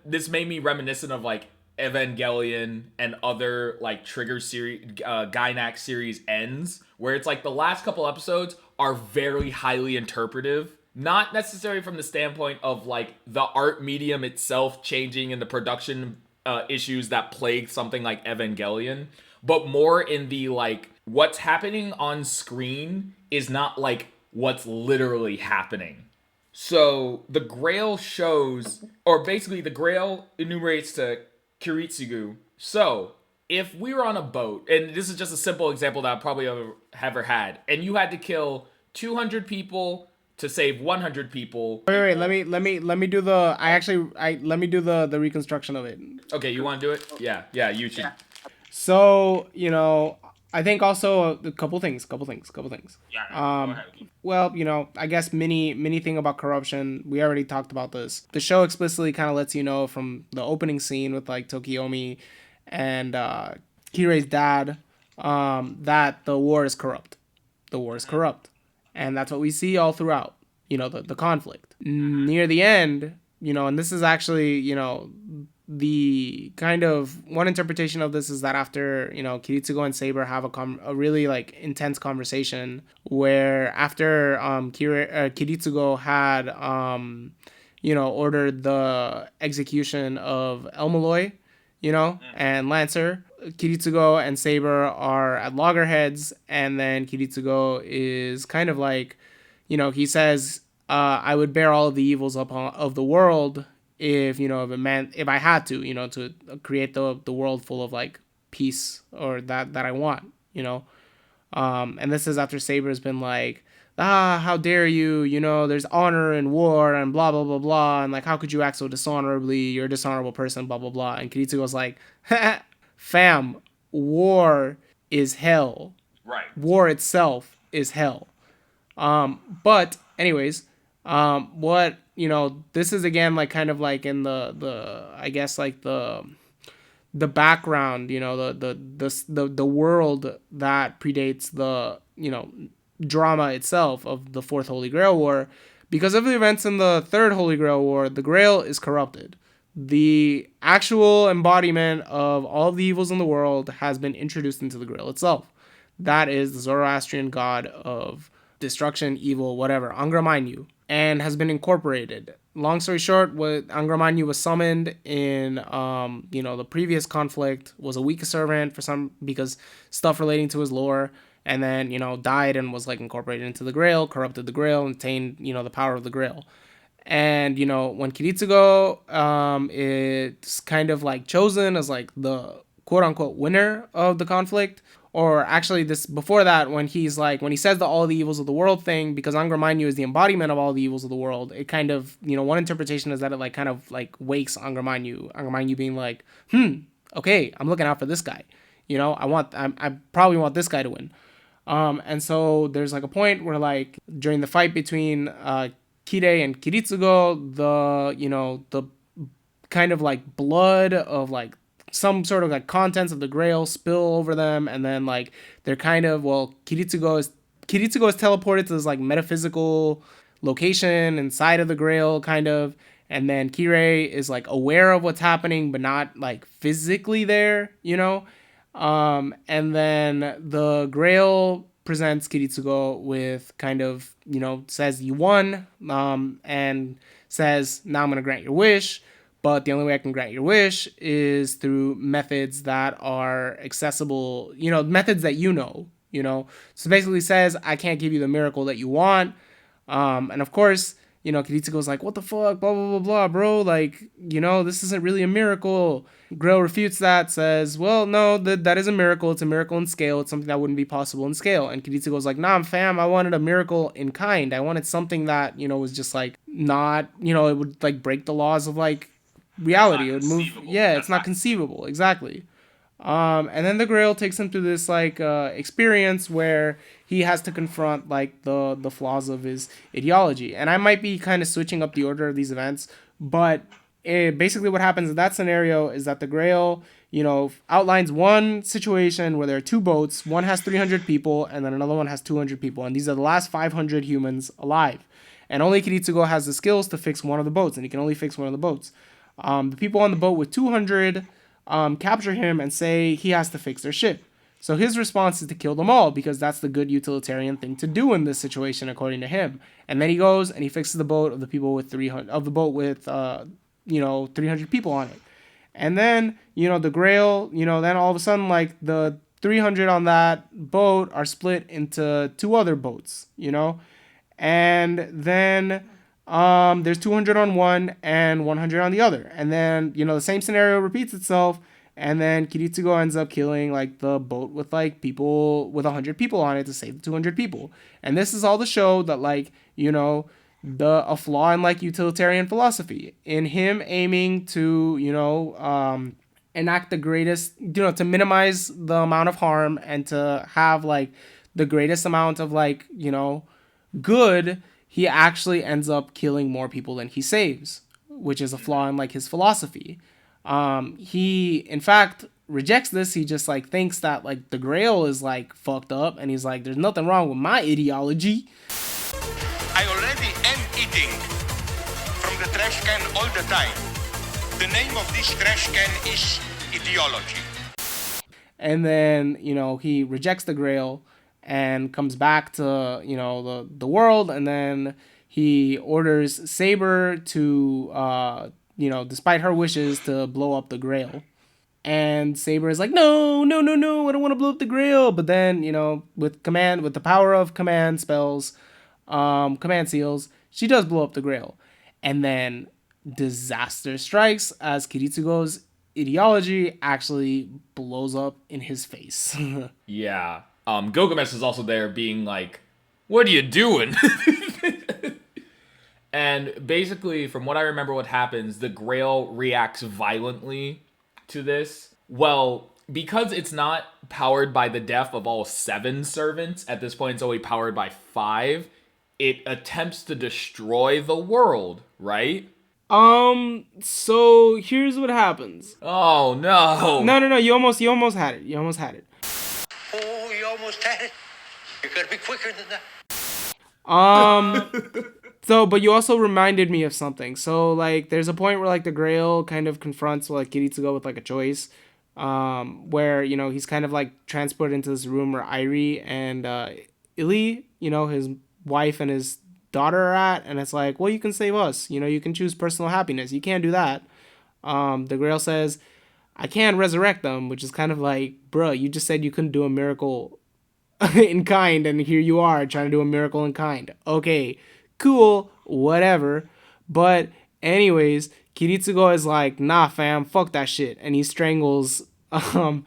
this made me reminiscent of like Evangelion and other like Trigger series, Gynax series ends, where it's like the last couple episodes are very highly interpretive, not necessarily from the standpoint of like the art medium itself changing and the production issues that plague something like Evangelion, but more in the like, what's happening on screen is not like what's literally happening. So the Grail shows, or basically the Grail enumerates to Kiritsugo. So if we were on a boat, and this is just a simple example that I probably ever had, and you had to kill 200 people to save 100 people. Wait, let me do the let me do the reconstruction of it. Okay, you want to do it? Yeah, you should. Yeah. So, I think also a couple things. Yeah, go Um, ahead. well, I guess mini thing about corruption. We already talked about this. The show explicitly kind of lets you know from the opening scene with like Tokiomi and Kirei's dad, that the war is corrupt. The war is Mhm. corrupt, and that's what we see all throughout. The conflict near the end. And this is actually the kind of one interpretation of this is that after Kiritsugo and Saber have a really like intense conversation where after Kiritsugo had ordered the execution of Elmaloy, and Lancer, Kiritsugo and Saber are at loggerheads, and then Kiritsugo is kind of like, he says, I would bear all of the evils of the world if it meant, if I had to create the world full of like peace, or that I want. And this is after Saber's been like, how dare you, there's honor in war and blah blah blah blah, and like, how could you act so dishonorably, you're a dishonorable person, blah blah blah. And Kiritsugo's like, fam, war is hell. Right. War itself is hell. But anyways, what this is again like kind of like in the I guess like the background, the world that predates the drama itself of the Fourth Holy Grail War. Because of the events in the Third Holy Grail War, the Grail is corrupted. The actual embodiment of all the evils in the world has been introduced into the Grail itself. That is the Zoroastrian god of destruction, evil, whatever, Angra Mainyu, and has been incorporated. Long story short, what Angra Mainyu was summoned in, the previous conflict, was a weak servant because stuff relating to his lore, and then, died and was like incorporated into the Grail, corrupted the Grail, and attained, the power of the Grail. And when Kiritsugo it's kind of like chosen as like the quote unquote winner of the conflict, or actually this before that, when he says the all the evils of the world thing, because Angra Mainyu is the embodiment of all the evils of the world, it kind of, one interpretation is that it like kind of like wakes Angra Mainyu being like, okay, I'm looking out for this guy, I probably want this guy to win. And so there's like a point where like during the fight between Kirei and Kiritsugo, the kind of like blood of like some sort of like contents of the Grail spill over them, and then like they're kind of, well, Kiritsugo is teleported to this like metaphysical location inside of the Grail, kind of, and then Kirei is like aware of what's happening but not like physically there, and then the Grail presents Kiritsugo with kind of, says you won, and says, now I'm going to grant your wish, but the only way I can grant your wish is through methods that are accessible, methods that So basically says, I can't give you the miracle that you want. And of course, Kiritsugo's like, what the fuck, blah, blah, blah, blah, bro. Like, this isn't really a miracle. Grail refutes that, says, well, no, that is a miracle. It's a miracle in scale. It's something that wouldn't be possible in scale. And Kiritsugo's like, nah, fam, I wanted a miracle in kind. I wanted something that, was just like not, it would like break the laws of like reality. It would move. Yeah, it's not conceivable. Exactly. And then the Grail takes him through this like experience where he has to confront like the flaws of his ideology. And I might be kind of switching up the order of these events, but basically what happens in that scenario is that the Grail, outlines one situation where there are two boats. One has 300 people, and then another one has 200 people, and these are the last 500 humans alive. And only Kiritsugo has the skills to fix one of the boats, and he can only fix one of the boats. The people on the boat with 200 capture him and say he has to fix their ship. So his response is to kill them all, because that's the good utilitarian thing to do in this situation, according to him. And then he goes and he fixes the boat of the people with 300 of the boat with 300 people on it. And then the Grail, then all of a sudden like the 300 on that boat are split into two other boats, and then there's 200 on one and 100 on the other. And then, the same scenario repeats itself. And then Kiritsugo ends up killing like the boat with like people with 100 people on it to save the 200 people. And this is all to show that like, a flaw in like utilitarian philosophy in him aiming to, enact the greatest, to minimize the amount of harm and to have like the greatest amount of like, good, he actually ends up killing more people than he saves, which is a flaw in like his philosophy. He in fact rejects this. He just like thinks that like the Grail is like fucked up, and he's like, there's nothing wrong with my ideology. I already am eating from the trash can all the time. The name of this trash can is ideology. And then, he rejects the Grail and comes back to, the world. And then he orders Saber to, despite her wishes, to blow up the Grail. And Saber is like, no, no, no, no, I don't want to blow up the Grail. But then, with the power of command spells, command seals, she does blow up the Grail. And then disaster strikes as Kiritsugo's ideology actually blows up in his face. Yeah. Gilgamesh is also there being like, what are you doing? And basically, from what I remember what happens, the Grail reacts violently to this. Well, because it's not powered by the death of all 7 servants, at this point it's only powered by 5, it attempts to destroy the world, right? So here's what happens. Oh no. No, you almost had it. Oh, you almost had it. You gotta be quicker than that. So, but you also reminded me of something. So, like, there's a point where, like, the Grail kind of confronts, like, Kiritsugo with, like, a choice, where, he's kind of, like, transported into this room where Irie and, Ili, his wife and his daughter are at, and it's like, well, you can save us. You can choose personal happiness. You can't do that. The Grail says, I can't resurrect them, which is kind of like, bruh, you just said you couldn't do a miracle in kind, and here you are trying to do a miracle in kind. Okay, cool, whatever. But anyways, Kiritsugo is like, nah, fam, fuck that shit, and he strangles Irie,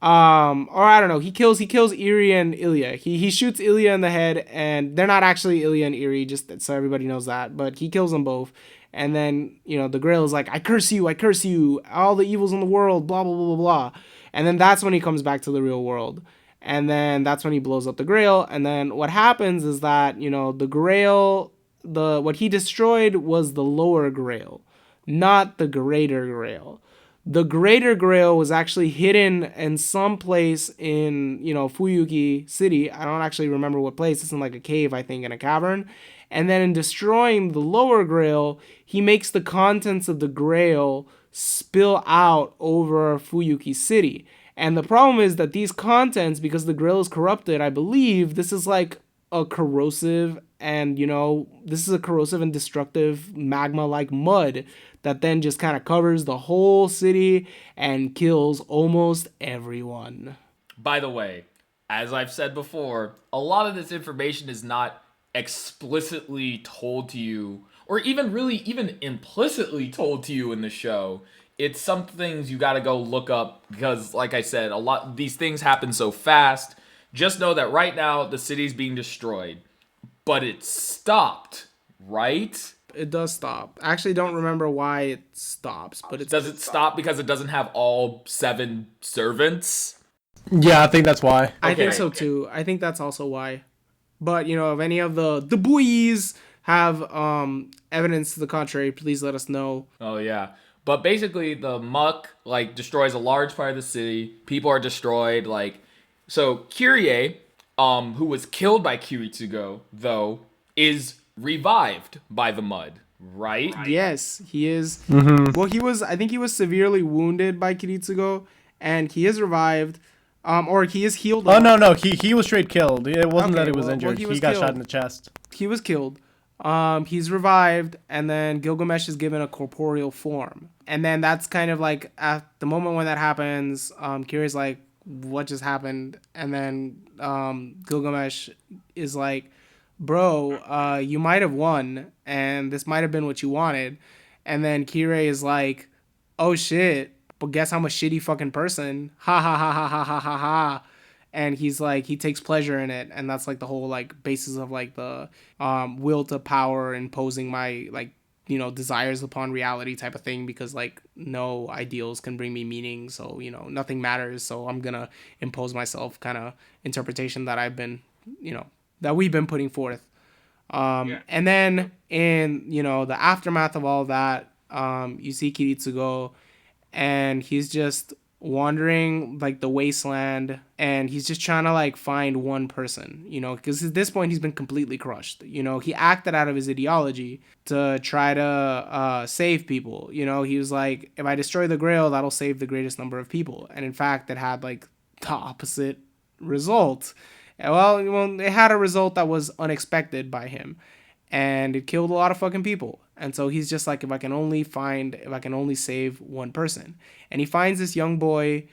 or I don't know, he kills Irie and Ilya. He shoots Ilya in the head, and they're not actually Ilya and Irie, just so everybody knows that, but he kills them both. And then, the Grail is like, I curse you, all the evils in the world, blah, blah, blah, blah, blah. And then that's when he comes back to the real world. And then that's when he blows up the Grail. And then what happens is that, the Grail, what he destroyed was the lower Grail, not the greater Grail. The greater Grail was actually hidden in some place in, Fuyuki City. I don't actually remember what place. It's in like a cave, I think, in a cavern. And then in destroying the lower Grail, he makes the contents of the Grail spill out over Fuyuki City. And the problem is that these contents, because the Grail is corrupted, I believe this is like a corrosive and, this is a corrosive and destructive magma-like mud that then just kind of covers the whole city and kills almost everyone. By the way, as I've said before, a lot of this information is not explicitly told to you, or even implicitly told to you in the show. It's some things you gotta go look up, because like I said, a lot these things happen so fast. Just know that right now the city's being destroyed, but it stopped, right? It does stop. I actually don't remember why it stops, but Does it stop because it doesn't have all 7 servants? Yeah, I think that's why. I think so too. I think that's also why. But, if any of the boys have evidence to the contrary, please let us know. Oh, yeah. But basically, the muck, destroys a large part of the city. People are destroyed, So, Kyrie, who was killed by Kiritsugo, though, is revived by the mud, right? Yes, he is. Mm-hmm. Well, I think he was severely wounded by Kiritsugo, and he is revived. Or he is healed. Oh, no. He was straight killed. It wasn't that he was injured. He got shot in the chest. He was killed. He's revived, and then Gilgamesh is given a corporeal form. And then that's kind of like, at the moment when that happens, Kirai's like, what just happened? And then Gilgamesh is like, bro, you might have won, and this might have been what you wanted. And then Kirai is like, oh shit, but guess I'm a shitty fucking person. Ha ha ha ha ha ha ha ha. And he's like, he takes pleasure in it. And that's like the whole like basis of like the will to power imposing my like you know, desires upon reality type of thing, because like no ideals can bring me meaning, so you know nothing matters, so I'm gonna impose myself kind of interpretation that I've been, you know, that we've been putting forth. And then in, you know, the aftermath of all that, you see Kiritsugo, and he's just wandering like the wasteland, and he's just trying to like find one person, you know, because at this point he's been completely crushed. You know, he acted out of his ideology to try to save people. You know, he was like, if I destroy the Grail, that'll save the greatest number of people, and in fact it had like the opposite result. Well, it had a result that was unexpected by him, and it killed a lot of fucking people. And so he's just like, if I can only save one person. And he finds this young boy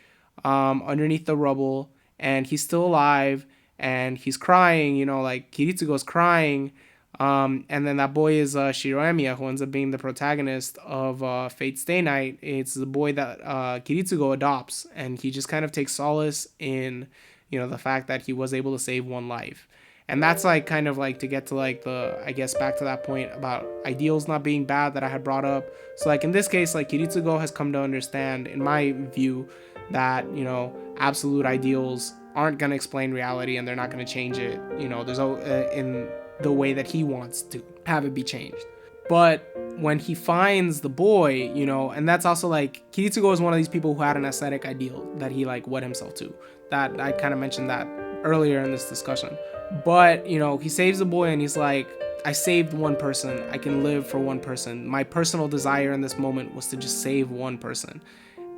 underneath the rubble, and he's still alive, and he's crying, you know, like Kiritsugo's crying. And then that boy is Shiroemiya, who ends up being the protagonist of Fate Stay Night. It's the boy that Kiritsugo adopts, and he just kind of takes solace in, you know, the fact that he was able to save one life. And that's like kind of like to get to like the, I guess, back to that point about ideals not being bad that I had brought up. So like in this case, like Kiritsugo has come to understand, in my view, that, you know, absolute ideals aren't going to explain reality, and they're not going to change it, you know, there's in the way that he wants to have it be changed. But when he finds the boy, you know, and that's also like, Kiritsugo is one of these people who had an aesthetic ideal that he like wed himself to. That I kind of mentioned that earlier in this discussion. But, you know, he saves the boy, and he's like, I saved one person. I can live for one person. My personal desire in this moment was to just save one person.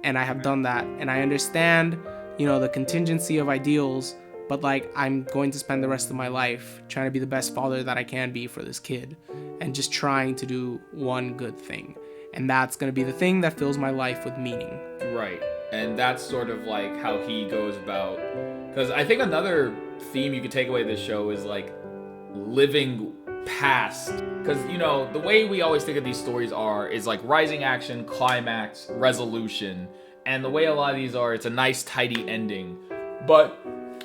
And I have done that. And I understand, you know, the contingency of ideals, but like, I'm going to spend the rest of my life trying to be the best father that I can be for this kid, and just trying to do one good thing. And that's going to be the thing that fills my life with meaning. Right. And that's sort of like how he goes about, because I think another theme you could take away this show is like living past, because, you know, the way we always think of these stories is like rising action, climax, resolution, and the way a lot of these are, it's a nice tidy ending. But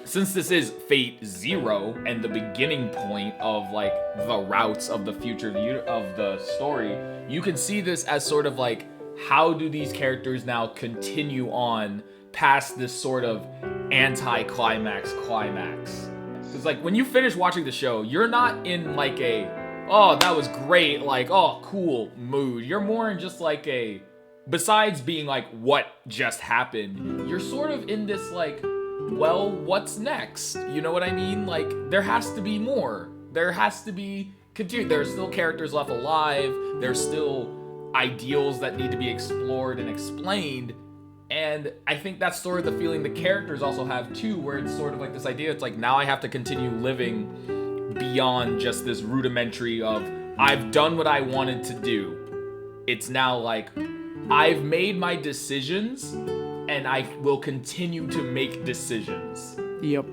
since this is Fate Zero and the beginning point of like the routes of the future of the story, you can see this as sort of like, how do these characters now continue on past this sort of anti-climax? Because like, when you finish watching the show, you're not in like a, oh, that was great, like, oh, cool mood. You're more in just like a, besides being like, what just happened, you're sort of in this like, well, what's next? You know what I mean? Like, there has to be more. There has to be continue. There's still characters left alive. There's still ideals that need to be explored and explained. And I think that's sort of the feeling the characters also have too, where it's sort of like this idea, it's like, now I have to continue living beyond just this rudimentary of, I've done what I wanted to do. It's now like, I've made my decisions, and I will continue to make decisions. Yep.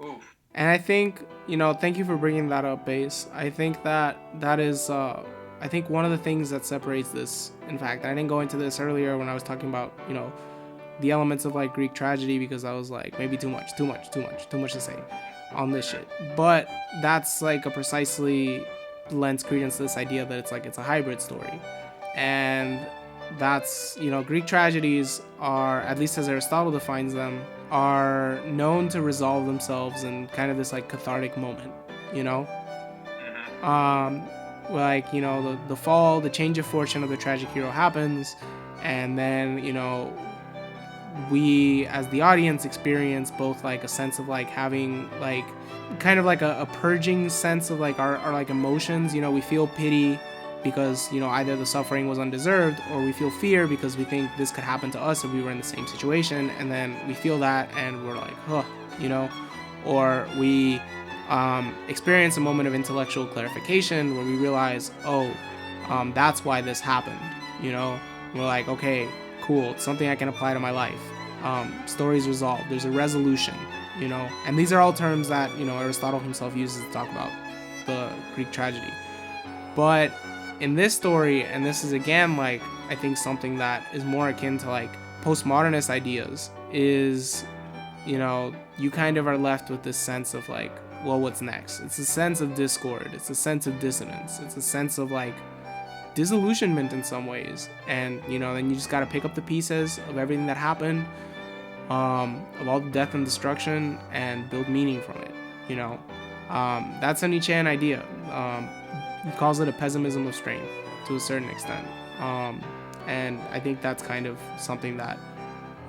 Oof. And I think, you know, thank you for bringing that up, Base. I think that is, I think one of the things that separates this, in fact, I didn't go into this earlier when I was talking about, you know, the elements of like Greek tragedy, because I was like, maybe too much to say on this shit. But that's like a precisely lends credence to this idea that it's like, it's a hybrid story. And that's, you know, Greek tragedies are, at least as Aristotle defines them, are known to resolve themselves in kind of this like cathartic moment, you know? Like, you know, the fall, the change of fortune of the tragic hero happens, and then, you know, we as the audience experience both like a sense of like having like kind of like a purging sense of like our like emotions. You know, we feel pity because, you know, either the suffering was undeserved, or we feel fear because we think this could happen to us if we were in the same situation, and then we feel that and we're like, huh, you know, or we experience a moment of intellectual clarification where we realize, oh, that's why this happened, you know. We're like, okay, cool, it's something I can apply to my life. Story's resolved, there's a resolution, you know. And these are all terms that, you know, Aristotle himself uses to talk about the Greek tragedy. But in this story, and this is again like, I think something that is more akin to like postmodernist ideas, is, you know, you kind of are left with this sense of like, well, what's next? It's a sense of discord, it's a sense of dissonance, it's a sense of like, disillusionment in some ways. And, you know, then you just got to pick up the pieces of everything that happened, of all the death and destruction, and build meaning from it, you know. That's a Nietzschean idea. He calls it a pessimism of strength to a certain extent. And I think that's kind of something that,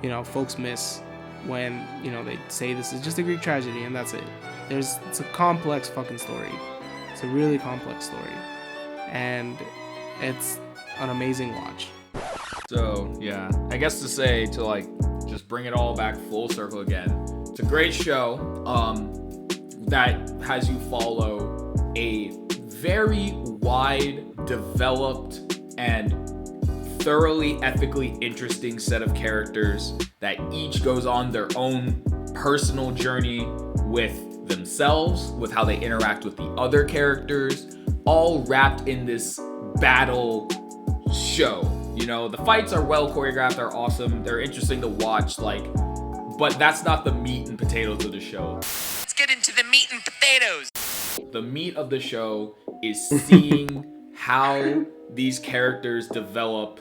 you know, folks miss when, you know, they say this is just a Greek tragedy and that's it. It's a complex fucking story. It's a really complex story. And it's an amazing watch. So, yeah, I guess to like, just bring it all back full circle again. It's a great show that has you follow a very wide, developed, and thoroughly ethically interesting set of characters that each goes on their own personal journey with themselves, with how they interact with the other characters, all wrapped in this battle show. You know, the fights are well choreographed, they're awesome, they're interesting to watch, like, but that's not the meat and potatoes of the show. Let's get into the meat and potatoes. The meat of the show is seeing how these characters develop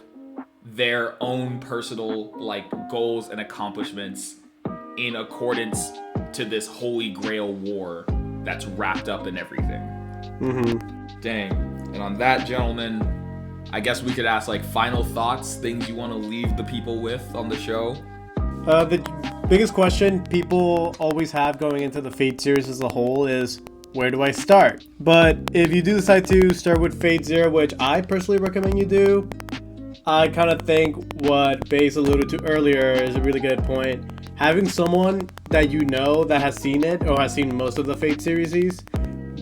their own personal, like, goals and accomplishments in accordance to this holy grail war that's wrapped up in everything. Dang. And on that, gentlemen, I guess we could ask, like, final thoughts, things you want to leave the people with on the show. The biggest question people always have going into the Fate series as a whole is, where do I start? But if you do decide to start with Fate Zero, which I personally recommend you do, I kind of think what Baze alluded to earlier is a really good point. Having someone that you know that has seen it or has seen most of the Fate series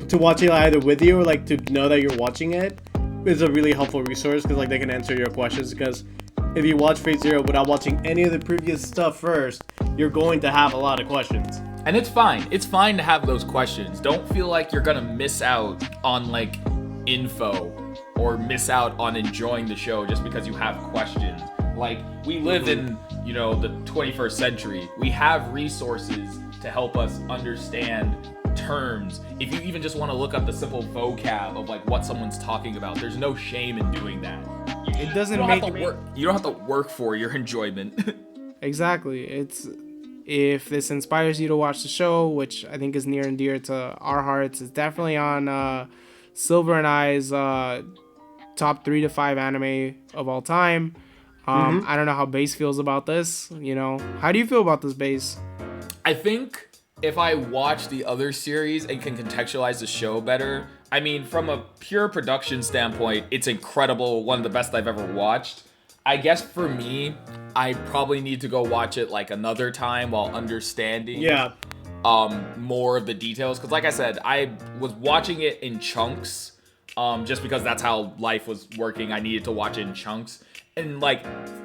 to watch it either with you or like to know that you're watching it is a really helpful resource, because like they can answer your questions. Because if you watch Fate Zero without watching any of the previous stuff first, you're going to have a lot of questions. And it's fine. It's fine to have those questions. Don't feel like you're gonna miss out on, like, info or miss out on enjoying the show just because you have questions. Like, we live in, you know, the 21st century. We have resources to help us understand terms. If you even just want to look up the simple vocab of, like, what someone's talking about, there's no shame in doing that. It doesn't you make don't have to work for your enjoyment. Exactly. It's, if this inspires you to watch the show, which I think is near and dear to our hearts, it's definitely on Silver and I's top 3 to 5 anime of all time. I don't know how Baze feels about this. You know, how do you feel about this, Baze? I think if I watch the other series and can contextualize the show better, I mean, from a pure production standpoint, it's incredible. One of the best I've ever watched. I guess for me, I probably need to go watch it like another time while understanding more of the details. Because like I said, I was watching it in chunks just because that's how life was working. I needed to watch it in chunks. And like,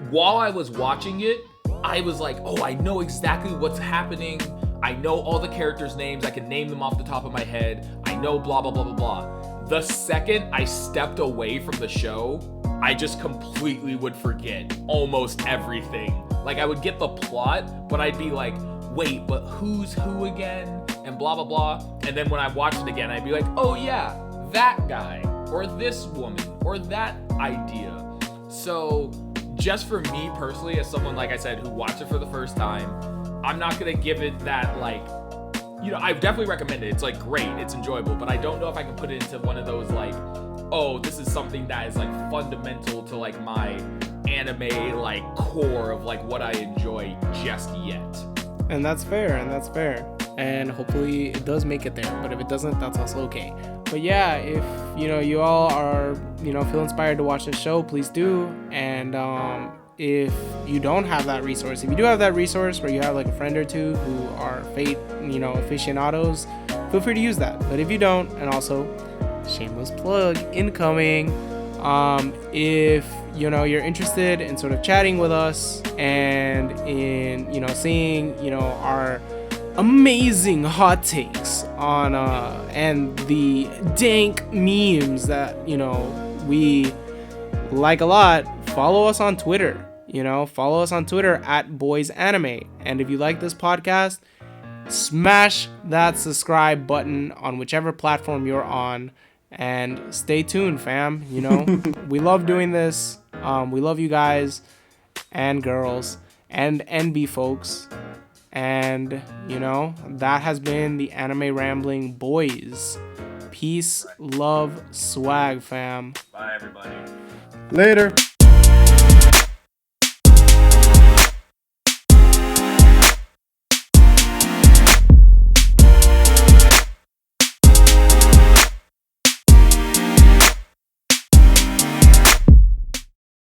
while I was watching it, I was like, oh, I know exactly what's happening. I know all the characters' names. I can name them off the top of my head. I know blah, blah, blah, blah, blah. The second I stepped away from the show, I just completely would forget almost everything. Like, I would get the plot, but I'd be like, wait, but who's who again? And blah, blah, blah. And then when I watched it again, I'd be like, oh yeah, that guy, or this woman, or that idea. So just for me personally, as someone, like I said, who watched it for the first time, I'm not gonna give it that, like, you know, I definitely recommend it. It's like great, it's enjoyable, but I don't know if I can put it into one of those like, oh, this is something that is like fundamental to like my anime like core of like what I enjoy just yet. And that's fair, and hopefully it does make it there, but if it doesn't, that's also okay. But yeah, if you know, you all are, you know, feel inspired to watch this show, please do. And if you don't have that resource, if you do have that resource where you have like a friend or two who are Fate, you know, aficionados, feel free to use that. But if you don't, and also shameless plug incoming, if you know, you're interested in sort of chatting with us and in, you know, seeing, you know, our amazing hot takes on and the dank memes that, you know, we like a lot, follow us on Twitter. You know, follow us on Twitter at BoysAnime. And if you like this podcast, smash that subscribe button on whichever platform you're on. And stay tuned, fam. You know, we love doing this. We love you guys and girls and NB folks. And, you know, that has been the Anime Rambling Boys. Peace, love, swag, fam. Bye, everybody. Later.